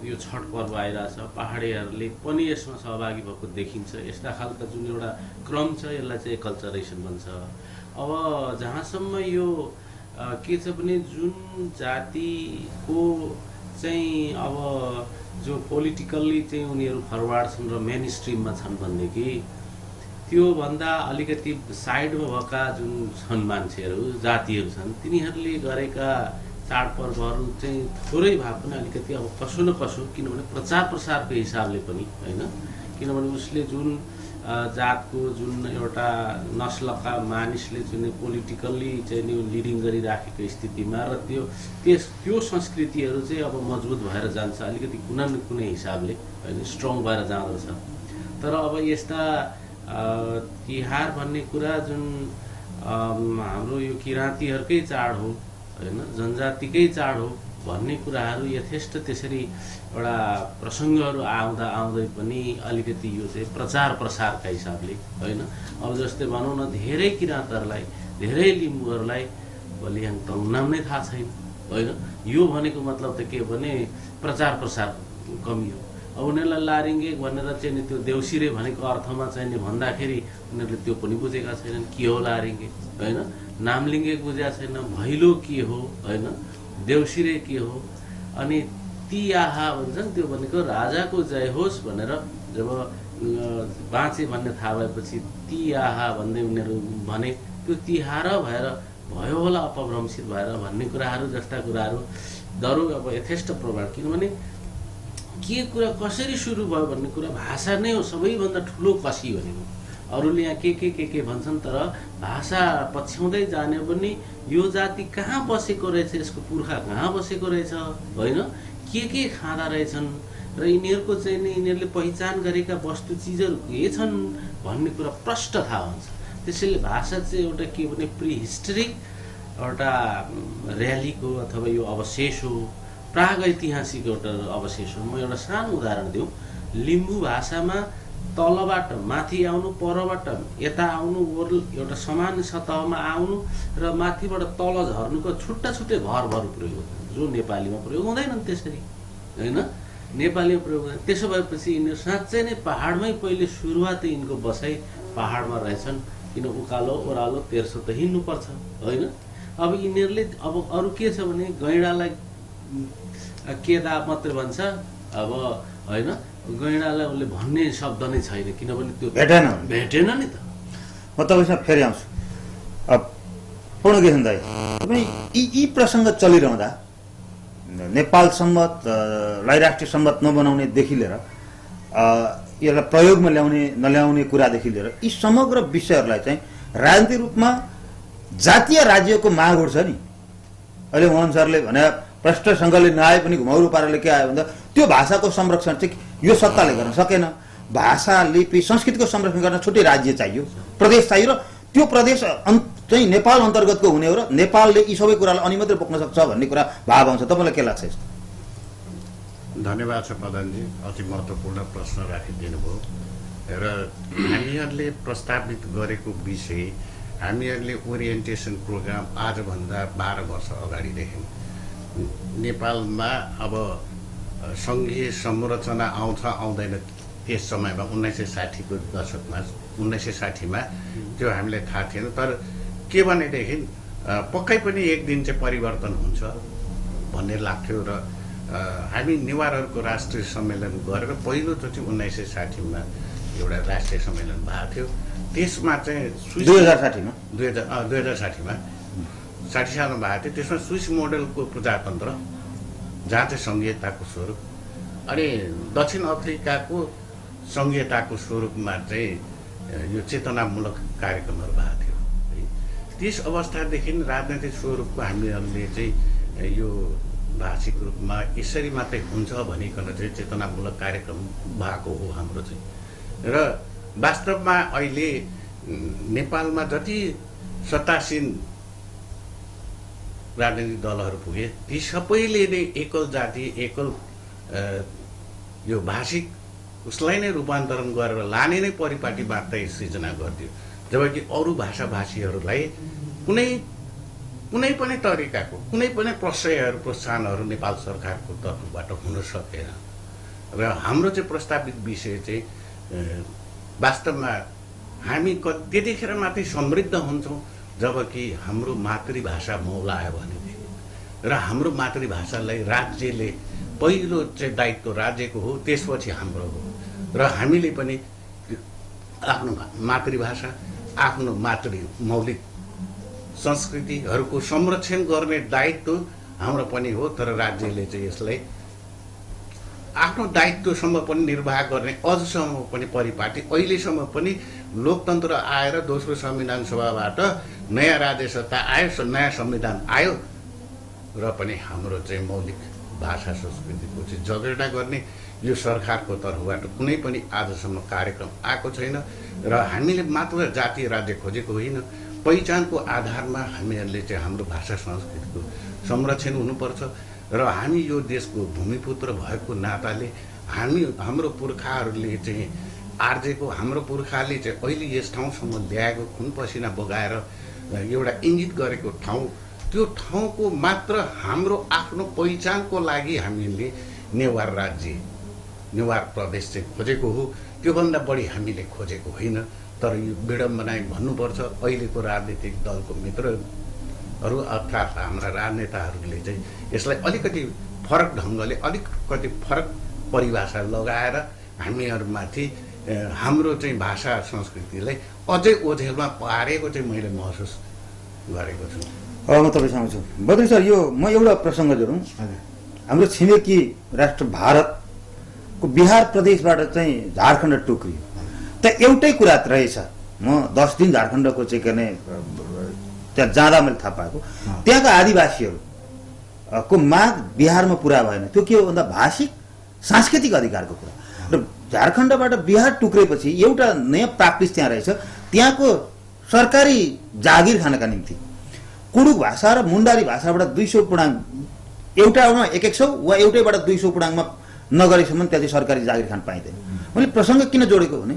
Speaker 3: यो छठ पर्व आइरहेछ, पहाडीहरूले पनि यसमा सहभागी भएको देखिन्छ। यस्ता खालका जुन एउटा क्रम छ यसलाई चाहिँ कल्चरेसन भन्छ। अब जहाँसम्म यो के छ भने जुन जातिको चाहिँ अब जो पोलिटिकल्ली चाहिँ उनीहरू फरवार्ड छन् र मेन स्ट्रिममा छन् भनेदेखि त्योभन्दा अलिकति साइडमा भएका जुन छन् मान्छेहरू जातिहरू छन् तिनीहरूले गरेका चाडपर्वहरू चाहिँ थोरै भए पनि अलिकति अब कसो न कसो, किनभने प्रचार प्रसारको हिसाबले पनि होइन, किनभने उसले जुन जातको जुन एउटा नस्लका मानिसले जुन पोलिटिकल्ली चाहिँ नि लिडिङ गरिराखेको स्थितिमा र त्यो संस्कृतिहरू चाहिँ अब मजबुत भएर जान्छ अलिकति कुनै न कुनै हिसाबले होइन, स्ट्रङ भएर जाँदछ। तर अब यस्ता तिहार भन्ने कुरा जुन हाम्रो यो किराँतीहरूकै चाड हो होइन, जनजातिकै चाड हो भन्ने कुराहरू यथेष्ट त्यसरी एउटा प्रसङ्गहरू आउँदै पनि अलिकति यो चाहिँ प्रचार प्रसारका हिसाबले होइन। अब जस्तै भनौँ न धेरै किराँतहरूलाई धेरै लिम्बूहरूलाई बलियाङ तङनाम नै थाहा छैन होइन। यो भनेको मतलब त के भने प्रचार प्रसार कमी हो। अब उनीहरूलाई लारिङ्गे भनेर चाहिँ नि त्यो देउसिरे भनेको अर्थमा चाहिँ नि भन्दाखेरि उनीहरूले त्यो पनि बुझेका छैनन् के हो लारिङ्गे होइन, नामलिङ्गे बुझेका छैन, भैलो के हो होइन, देउसिरे के हो अनि ती आहा भन्छन् त्यो भनेको राजाको जय होस् भनेर जब बाँचे भन्ने थाहा भएपछि ती आहा भन्दै उनीहरू भने त्यो तिहार भएर भयो होला अपभ्रंशित भएर भन्ने कुराहरू जस्ता कुराहरू दरु अब यथेष्ट प्रमाण किनभने के कुरा कसरी सुरु भयो भन्ने कुरा भाषा नै हो सबैभन्दा ठुलो कसी भनेको अरूले यहाँ के भन्छन् तर भाषा पछ्याउँदै जाने पनि यो जाति कहाँ बसेको रहेछ यसको पुर्खा कहाँ बसेको रहेछ होइन के खाँदा रहेछन् र यिनीहरूको चाहिँ नि यिनीहरूले पहिचान गरेका वस्तु चिजहरू के छन् भन्ने कुरा प्रष्ट थाहा हुन्छ त्यसैले भाषा चाहिँ एउटा के भने प्रिहिस्टोरिक एउटा र्यालीको अथवा यो अवशेष हो प्रागैतिहासिक एउटा अवशेष हो म एउटा सानो उदाहरण दिउँ लिम्बू भाषामा तलबाट माथि आउनु परबाट यता आउनु ओर्ल एउटा समान सतहमा आउनु र माथिबाट तल झर्नुको छुट्टा छुट्टै भर प्रयोग हुन्छ जो नेपालीमा प्रयोग हुँदैनन् त्यसरी होइन नेपालीमा प्रयोग हुँदैन त्यसो भएपछि यिनीहरू साँच्चै नै पहाडमै पहिले सुरुवातै यिनको बसाइ पहाडमा रहेछन् किन उकालो ओह्रालो तेर्सो त हिँड्नुपर्छ होइन अब यिनीहरूले अब अरू के छ भने गैँडालाई केदा मात्रै भन्छ अब होइन गैँडालाई उसले भन्ने शब्द नै छैन किनभने त्यो भेटेन नि त
Speaker 1: म तपाईँसँग फेरि आउँछु पूर्ण किसन दाइ तपाईँ यी प्रसङ्ग चलिरहँदा नेपाल सम्बन्धलाई राष्ट्रिय सम्बन्ध नबनाउनेदेखि लिएर यसलाई प्रयोगमा ल्याउने नल्याउने कुरादेखि लिएर यी समग्र विषयहरूलाई चाहिँ राजनीतिक रूपमा जातीय राज्यको माग उठ्छ नि अहिले मोहन सरले भने प्रष्टसँगले नआए पनि घुमाउरो पाराले के आयो भन्दा त्यो भाषाको संरक्षण चाहिँ यो सत्ताले गर्न सकेन भाषा लिपि संस्कृतिको संरक्षण गर्न छुट्टै राज्य चाहियो प्रदेश चाहियो र त्यो प्रदेश चाहिँ नेपाल अन्तर्गतको हुने हो र नेपालले यी सबै कुरालाई अनि मात्रै बोक्न सक्छ भन्ने कुरा भाव आउँछ तपाईँलाई के लाग्छ यस्तो
Speaker 4: धन्यवाद छ प्रधानजी अति महत्त्वपूर्ण प्रश्न राखिदिनु भयो र हामीहरूले प्रस्तावित गरेको विषय हामीहरूले ओरिएन्टेसन प्रोग्राम आजभन्दा 12 वर्ष अगाडिदेखि नेपालमा अब सङ्घीय संरचना आउँछ आउँदैन त्यस समयमा 1960को दशकमा 1960मा त्यो हामीलाई थाहा थिएन तर के भनेदेखि पक्कै पनि एक दिन चाहिँ परिवर्तन हुन्छ भन्ने लाग्थ्यो र हामी नेवारहरूको राष्ट्रिय सम्मेलन गरेर पहिलोचोटि 1960मा एउटा राष्ट्रिय सम्मेलन भएको थियो त्यसमा चाहिँ
Speaker 1: 2060मा
Speaker 4: 2060मा 60 सालमा भएको थियो त्यसमा स्विस मोडलको प्रजातन्त्र जहाँ चाहिँ सङ्घीयताको स्वरूप अनि दक्षिण अफ्रिकाको सङ्घीयताको स्वरूपमा चाहिँ यो चेतनामूलक कार्यक्रमहरू भएको थियो है त्यस अवस्थादेखि राजनैतिक स्वरूपको हामीहरूले चाहिँ यो भाषिक रूपमा यसरी मात्रै हुन्छ भनिकन चाहिँ चेतनामूलक कार्यक्रम भएको हो हाम्रो चाहिँ र वास्तवमा अहिले नेपालमा जति सत्तासीन राजनीतिक दलहरू पुगे ती सबैले नै एकल जाति एकल यो भाषिक उसलाई नै रूपान्तरण गरेर लाने नै परिपाटी मात्रै सृजना गरिदियो जबकि अरू भाषाभाषीहरूलाई कुनै पनि तरिकाको कुनै पनि प्रशयहरू प्रोत्साहनहरू नेपाल सरकारको तर्फबाट हुन सकेन र हाम्रो चाहिँ प्रस्तावित विषय चाहिँ वास्तवमा हामी त्यतिखेर मात्रै समृद्ध हुन्छौँ जबकि हाम्रो मातृभाषा मौलायो भनेदेखि र हाम्रो मातृभाषालाई राज्यले पहिलो चाहिँ दायित्व राज्यको हो त्यसपछि हाम्रो हो र हामीले पनि आफ्नो मातृभाषा आफ्नो मौलिक संस्कृतिहरूको संरक्षण गर्ने दायित्व हाम्रो पनि हो तर राज्यले चाहिँ यसलाई आफ्नो दायित्वसम्म पनि निर्वाह गर्ने अझसम्म पनि परिपाटी अहिलेसम्म पनि लोकतन्त्र आएर दोस्रो संविधान सभाबाट नयाँ राज्य सत्ता आयो नयाँ संविधान आयो र पनि हाम्रो चाहिँ मौलिक भाषा संस्कृतिको चाहिँ जगेर्ना गर्ने यो सरकारको तर्फबाट कुनै पनि आजसम्म कार्यक्रम आएको छैन र हामीले मात्र जातीय राज्य खोजेको होइन पहिचानको आधारमा हामीहरूले चाहिँ हाम्रो भाषा संस्कृतिको संरक्षण हुनुपर्छ र हामी यो देशको भूमिपुत्र भएको नाताले हाम्रो पुर्खाहरूले चाहिँ आर्जेको हाम्रो पुर्खाले चाहिँ अहिले यस ठाउँसम्म ल्याएको खुन पसिना बगाएर एउटा इङ्गित गरेको ठाउँ त्यो ठाउँको मात्र हाम्रो आफ्नो पहिचानको लागि हामीले नेवार राज्य नेवार प्रदेश चाहिँ खोजेको हो त्योभन्दा बढी हामीले खोजेको होइन तर यो विडम्बना भन्नुपर्छ अहिलेको राजनीतिक दलको नेताहरू अर्थात् हाम्रा राजनेताहरूले चाहिँ यसलाई अलिकति फरक ढङ्गले अलिकति फरक परिभाषा लगाएर हामीहरूमाथि हाम्रो चाहिँ भाषा संस्कृतिलाई अझै ओझेलमा पारेको चाहिँ मैले महसुस गरेको छु।
Speaker 1: म तपाईँसँग छु बद्री सर। यो म एउटा प्रसङ्ग जोडौँ। हाम्रो छिमेकी राष्ट्र भारतको बिहार प्रदेशबाट चाहिँ झारखण्ड टुक्रियो त एउटै कुरा रहेछ। म 10 दिन झारखण्डको चाहिँ के त्यहाँ जाँदा मैले थाहा पाएको त्यहाँका आदिवासीहरूको माग बिहारमा पुरा भएन। त्यो के हो भन्दा भाषिक सांस्कृतिक अधिकारको कुरा। र झारखण्डबाट बिहार टुक्रेपछि एउटा नयाँ प्राक्टिस त्यहाँ रहेछ। त्यहाँको सरकारी जागिर खानका निम्ति कुडुक भाषा र मुन्डारी भाषाबाट 200 पुडाङ एउटामा 100 वा एउटैबाट 200 पुडाङमा नगरेसम्म त्यहाँ चाहिँ सरकारी जागिर खान पाइँदैन। मैले प्रसङ्ग किन जोडेको भने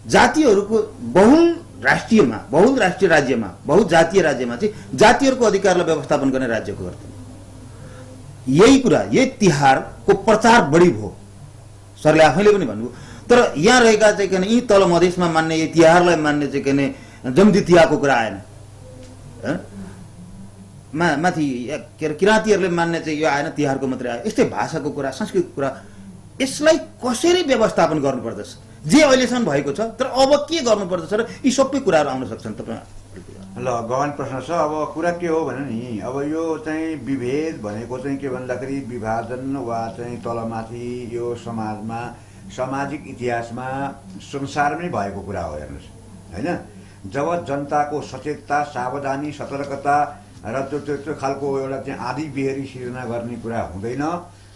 Speaker 1: जातिहरूको बहुल राष्ट्रिय राज्यमा बहुजातीय राज्यमा चाहिँ जातिहरूको अधिकारलाई व्यवस्थापन गर्ने राज्यको कर्तव्य। यही कुरा यही तिहारको प्रचार बढी भयो। सरले आफैले पनि भन्नुभयो। तर यहाँ रहेका चाहिँ के यी तल मधेसमा मान्ने यही तिहारलाई मान्ने चाहिँ के जम्दी तिहारको कुरा आएन। माथि के अरे किराँतीहरूले मान्ने चाहिँ यो आएन, तिहारको मात्रै आयो। यस्तै भाषाको कुरा संस्कृतिको कुरा यसलाई कसरी व्यवस्थापन गर्नुपर्दछ जे अहिलेसम्म भएको छ। तर अब के गर्नुपर्दछ र यी सबै कुराहरू आउन सक्छन् तपाईँ।
Speaker 2: ल गहन प्रश्न छ। अब कुरा के हो भने नि अब यो चाहिँ विभेद भनेको चाहिँ के भन्दाखेरि विभाजन वा चाहिँ तलमाथि यो समाजमा सामाजिक इतिहासमा संसारमै भएको कुरा हो। हेर्नुहोस् होइन, जब जनताको सचेतता सावधानी सतर्कता र त्यो खालको एउटा चाहिँ आदि बेहरी सिर्जना गर्ने कुरा हुँदैन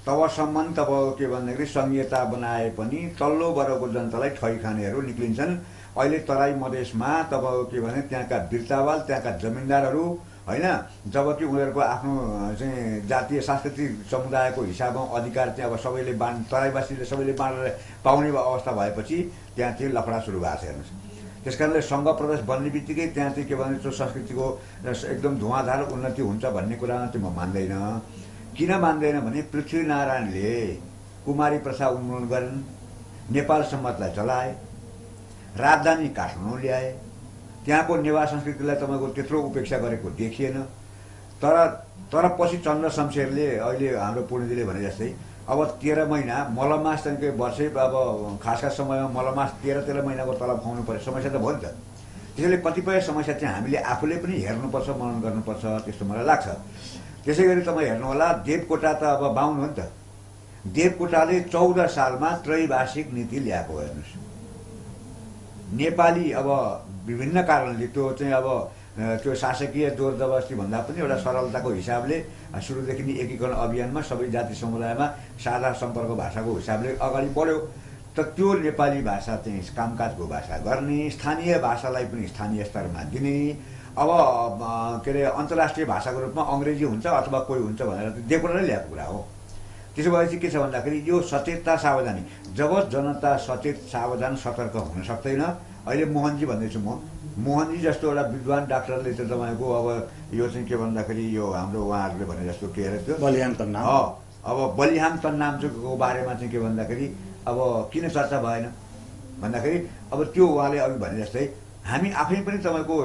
Speaker 2: तबसम्म तब के भन्दाखेरि संहिता बनाए पनि तल्लो वर्गको जनतालाई ठै खानेहरू निक्लिन्छन्। अहिले तराई मधेसमा तब के भने त्यहाँका बिर्तावाल त्यहाँका जमिनदारहरू होइन, जबकि उनीहरूको आफ्नो चाहिँ जातीय सांस्कृतिक समुदायको हिसाबमा अधिकार चाहिँ अब सबैले तराईवासीले सबैले बाँडेर पाउने अवस्था भएपछि त्यहाँ चाहिँ लफडा सुरु भएको छ। हेर्नुहोस्, त्यस कारणले सङ्घ प्रदेश बन्ने बित्तिकै त्यहाँ चाहिँ के भने त्यो संस्कृतिको एकदम धुवाँधार उन्नति हुन्छ भन्ने कुरामा चाहिँ म मान्दैन। किन मान्दैन भने पृथ्वीनारायणले कुमारी प्रथा उन्मूलन गरिन्, नेपाल सम्मतलाई जलाए, राजधानी काठमाडौँ ल्याए, त्यहाँको नेवार संस्कृतिलाई तपाईँको त्यत्रो उपेक्षा गरेको देखिएन। तर पछि चन्द्र शमशेरले अहिले हाम्रो पूर्णजीले भने जस्तै अब 13 महिना मलमास चाहिँ वर्षै अब खासका समयमा मलमास 13 महिनाको तलब खुवाउनु पर्ने समस्या त भयो नि त। त्यसैले कतिपय समस्या चाहिँ हामीले आफूले पनि हेर्नुपर्छ, मनन गर्नुपर्छ, त्यस्तो मलाई लाग्छ। त्यसै गरी तपाईँ हेर्नुहोला देवकोटा त अब बाहुन हो नि त। देवकोटाले 14 सालमा त्रैभाषिक नीति ल्याएको। हेर्नुहोस्, नेपाली अब विभिन्न कारणले त्यो चाहिँ अब त्यो शासकीय जोर जबरजस्ती भन्दा पनि एउटा सरलताको हिसाबले सुरुदेखि नै एकीकरण अभियानमा सबै जाति समुदायमा साझा सम्पर्क भाषाको हिसाबले अगाडि बढ्यो। त त्यो नेपाली भाषा चाहिँ कामकाजको भाषा गर्ने, स्थानीय भाषालाई पनि स्थानीय स्तरमा दिने, अब के अरे अन्तर्राष्ट्रिय भाषाको रूपमा अङ्ग्रेजी हुन्छ अथवा कोही हुन्छ भनेर देवकोटाले ल्याएको कुरा हो। त्यसो भएपछि के छ भन्दाखेरि यो सचेतता सावधानी, जब जनता सचेत सावधान सतर्क हुन सक्दैन। अहिले मोहनजी भन्दैछु म, मोहनजी जस्तो एउटा विद्वान डाक्टरले चाहिँ तपाईँको अब यो चाहिँ के भन्दाखेरि यो हाम्रो उहाँहरूले भने जस्तो के अरे त्यो
Speaker 1: बलिहाम तन्नाम,
Speaker 2: अब बलिहाम तन्नामको बारेमा चाहिँ के भन्दाखेरि अब किन चर्चा भएन भन्दाखेरि अब त्यो उहाँले अघि भने जस्तै हामी आफै पनि तपाईँको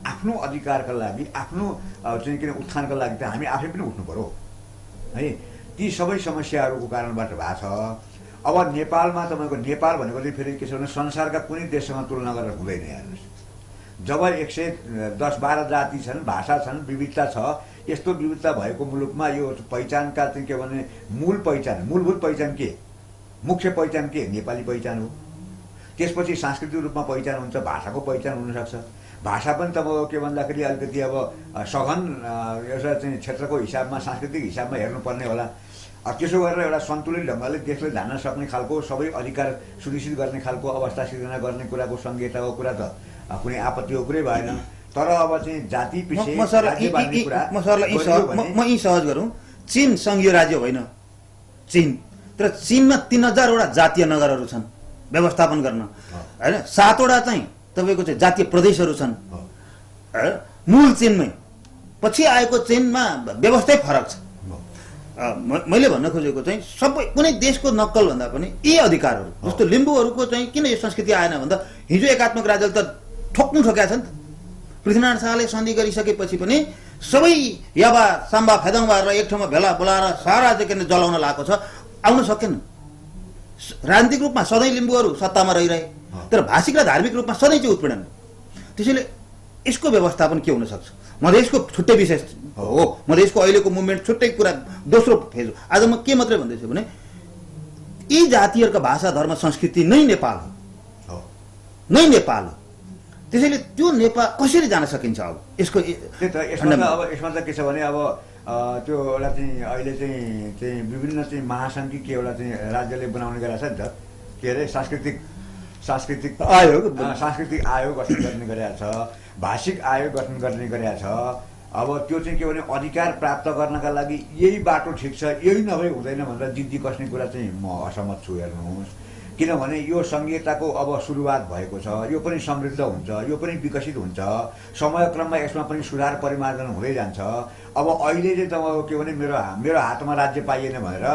Speaker 2: आफ्नो अधिकारका लागि आफ्नो चाहिँ किन उत्थानका लागि त हामी आफै पनि उठ्नु पर्यो है। ती सबै समस्याहरूको कारणबाट भएको छ। अब नेपालमा तपाईँको नेपाल भनेको चाहिँ फेरि के छ भने संसारका कुनै देशसँग तुलना गरेर हुँदैन। हेर्नुहोस्, जब 110-12 जाति छन्, भाषा छन्, विविधता छ, यस्तो विविधता भएको मुलुकमा यो पहिचानका चाहिँ के भने मूलभूत पहिचान के, मुख्य पहिचान के, नेपाली पहिचान हो। त्यसपछि सांस्कृतिक रूपमा पहिचान हुन्छ, भाषाको पहिचान हुनसक्छ। भाषा पनि तपाईँको के भन्दाखेरि अलिकति अब सघन एउटा चाहिँ क्षेत्रको हिसाबमा सांस्कृतिक हिसाबमा हेर्नुपर्ने होला। त्यसो गरेर एउटा सन्तुलित ढङ्गले देशले धान्न सक्ने खालको सबै अधिकार सुनिश्चित गर्ने खालको अवस्था सिर्जना गर्ने कुराको संहिताको कुरा त कुनै आपत्तिको कुरै भएन। तर अब चाहिँ जाति पछि
Speaker 1: म यी सहज गरौँ। चीन सङ्घीय राज्य होइन चीन, तर चीनमा 3000वटा जातीय नगरहरू छन् व्यवस्थापन गर्न होइन। 7वटा चाहिँ तपाईँको चाहिँ जातीय प्रदेशहरू छन् मूल चीनमै। पछि आएको चीनमा व्यवस्थै फरक छ। मैले भन्न खोजेको चाहिँ सबै कुनै देशको नक्कल भन्दा पनि यी अधिकारहरू जस्तो लिम्बूहरूको चाहिँ किन यो संस्कृति आएन भन्दा हिजो एकात्मक राज्यले त ठोक्या छ नि त। पृथ्वीनारायण शाहले सन्धि गरिसकेपछि पनि सबै याबा साम्बा फेदङबाहरूलाई एक ठाउँमा भेला बोलाएर सारा चाहिँ के जलाउन लागेको छ, आउन सकेन। राजनीतिक रूपमा सधैँ लिम्बूहरू सत्तामा रहिरहे, तर भाषिक र धार्मिक रूपमा सधैँ चाहिँ उत्पीडन। त्यसैले यसको व्यवस्थापन के हुन सक्छ? मधेसको छुट्टै विषय हो, मधेसको अहिलेको मुभमेन्ट छुट्टै कुरा, दोस्रो फेज हो। आज म के मात्रै भन्दैछु भने यी जातिहरूका भाषा धर्म संस्कृति नै नेपाल हो, नै नेपाल हो। त्यसैले त्यो नेपाल कसरी जान सकिन्छ? अब यसको
Speaker 2: यसमा त के छ भने अब त्यो एउटा चाहिँ अहिले चाहिँ विभिन्न चाहिँ महासङ्घ कि के एउटा चाहिँ राज्यले बनाउने गरेको छ नि त, के अरे सांस्कृतिक आयोग गठन गर्ने गरेको छ, भाषिक आयोग गठन गर्ने गरेको छ। अब त्यो चाहिँ के भने अधिकार प्राप्त गर्नका लागि यही बाटो ठिक छ, यही नभए हुँदैन भनेर जिद्दी कस्ने कुरा चाहिँ म असहमत छु। हेर्नुहोस्, किनभने यो सङ्घीयताको अब सुरुवात भएको छ, यो पनि समृद्ध हुन्छ, यो पनि विकसित हुन्छ, समयक्रममा यसमा पनि सुधार परिमार्जन हुँदै जान्छ। अब अहिले चाहिँ तपाईँको के भने मेरो हातमा राज्य पाइएन भनेर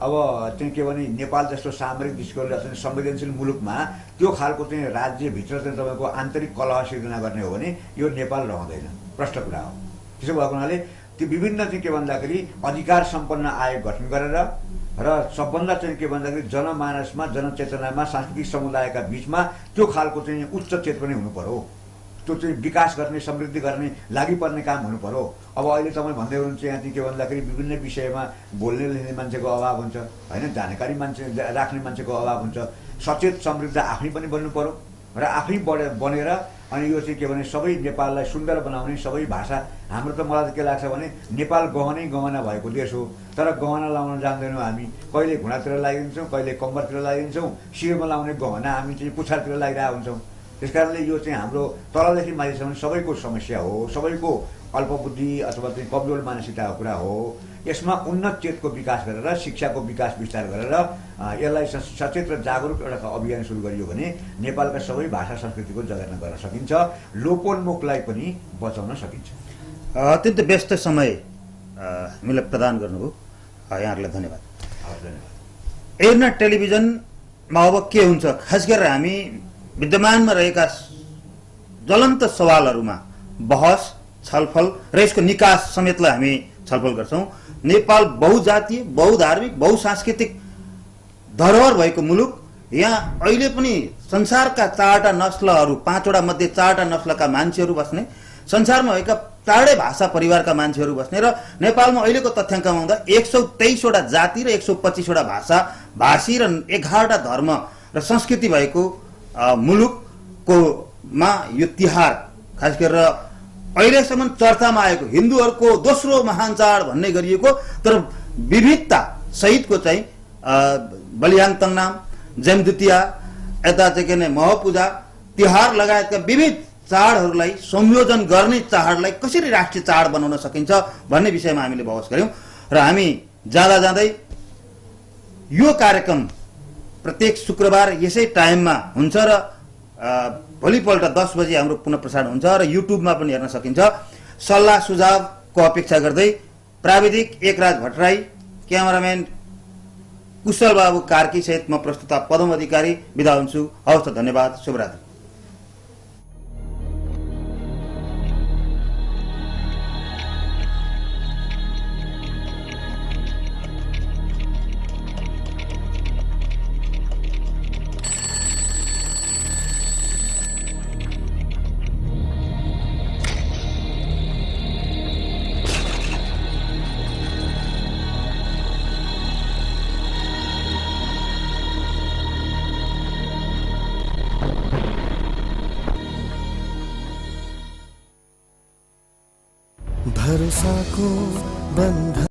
Speaker 2: अब चाहिँ के भने नेपाल जस्तो सामरिक दृष्टिकोणले संवेदनशील मुलुकमा त्यो खालको चाहिँ राज्यभित्र चाहिँ तपाईँको आन्तरिक कलह सिर्जना गर्ने हो भने यो नेपाल रहँदैन, प्रष्ट कुरा हो। त्यसो भएको हुनाले त्यो विभिन्न चाहिँ के भन्दाखेरि अधिकार सम्पन्न आयोग गठन गरेर र सबभन्दा चाहिँ के भन्दाखेरि जनमानसमा जनचेतनामा सांस्कृतिक समुदायका बिचमा त्यो खालको चाहिँ उच्च चेतना हुनु पर्यो, त्यो चाहिँ विकास गर्ने समृद्धि गर्ने लागि पर्ने काम हुनु पर्यो। अब अहिले तपाईँ भन्दै हुनुहुन्छ यहाँ चाहिँ के भन्दाखेरि विभिन्न विषयमा बोल्ने लेख्ने मान्छेको अभाव हुन्छ होइन, जानकारी मान्छे राख्ने मान्छेको अभाव हुन्छ। सचेत समृद्ध आफै पनि बन्नु पर्यो र आफै बनेर अनि यो चाहिँ के भने सबै नेपाललाई सुन्दर बनाउने सबै भाषा। हाम्रो त मलाई के लाग्छ भने नेपाल गहनै गहना भएको देश हो, तर गहना लाउन जान्दैनौँ हामी। कहिले घुँडातिर लगाइदिन्छौँ, कहिले कम्मरतिर लगाइदिन्छौँ, शिरमा लाउने गहना हामी चाहिँ पुच्छरतिर लगाइरहेको हुन्छौँ। त्यस कारणले यो चाहिँ हाम्रो तलदेखि माथिसम्म सबैको समस्या हो, सबैको अल्पबुद्धि अथवा चाहिँ कमजोर मानसिकताको कुरा हो। यसमा उन्नत चेतको विकास गरेर शिक्षाको विकास विस्तार गरेर यसलाई सचेत र जागरुक एउटा अभियान सुरु गरियो भने नेपालका सबै भाषा संस्कृतिको जगेर्ना गर्न सकिन्छ, लोपोन्मुखलाई पनि बचाउन सकिन्छ।
Speaker 1: अत्यन्त व्यस्त समय हामीलाई प्रदान गर्नुभयो, यहाँहरूलाई धन्यवाद। एयरनेट टेलिभिजनमा अब के हुन्छ, खास गरेर हामी विद्यमानमा रहेका ज्वलन्त सवालहरूमा बहस छलफल र यसको निकास समेतलाई हामी छलफल गर्छौँ। नेपाल बहुजातीय बहुधार्मिक बहुसांस्कृतिक धरोहर भएको मुलुक, यहाँ अहिले पनि संसारका 4वटा नस्लहरू 5वटा मध्ये 4वटा नस्लका मान्छेहरू बस्ने, संसारमा भएका 4 भाषा परिवारका मान्छेहरू बस्ने र नेपालमा अहिलेको तथ्याङ्कमा हुँदा 123वटा जाति र 125वटा भाषा भाषी र 11वटा धर्म र संस्कृति भएको मुलुककोमा यो तिहार खास गरेर अहिलेसम्म चर्चामा आएको हिन्दूहरूको दोस्रो महान चाड भन्ने गरिएको, तर विविधता सहितको चाहिँ बलियाङ तङनाम, जमदुतिया, यता चाहिँ के महपूजा तिहार लगायतका विविध चाडहरूलाई संयोजन गर्ने चाडलाई कसरी राष्ट्रिय चाड बनाउन सकिन्छ भन्ने विषयमा हामीले बहस गर्यौं। र हामी जाँदा जाँदै यो कार्यक्रम प्रत्येक शुक्रबार यसै टाइममा हुन्छ र भोलिपल्ट 10 बजे हाम्रो पुनः प्रसारण हुन्छ र युट्युबमा पनि हेर्न सकिन्छ। सल्लाह सुझावको अपेक्षा गर्दै प्राविधिक एकराज भट्टराई, क्यामेराम्यान कुशल बाबु कार्की सहित म प्रस्तुता पदम अधिकारी बिदा हुन्छु। हवस् त, धन्यवाद, शुभरात्रि।
Speaker 5: भरोसा को बंधन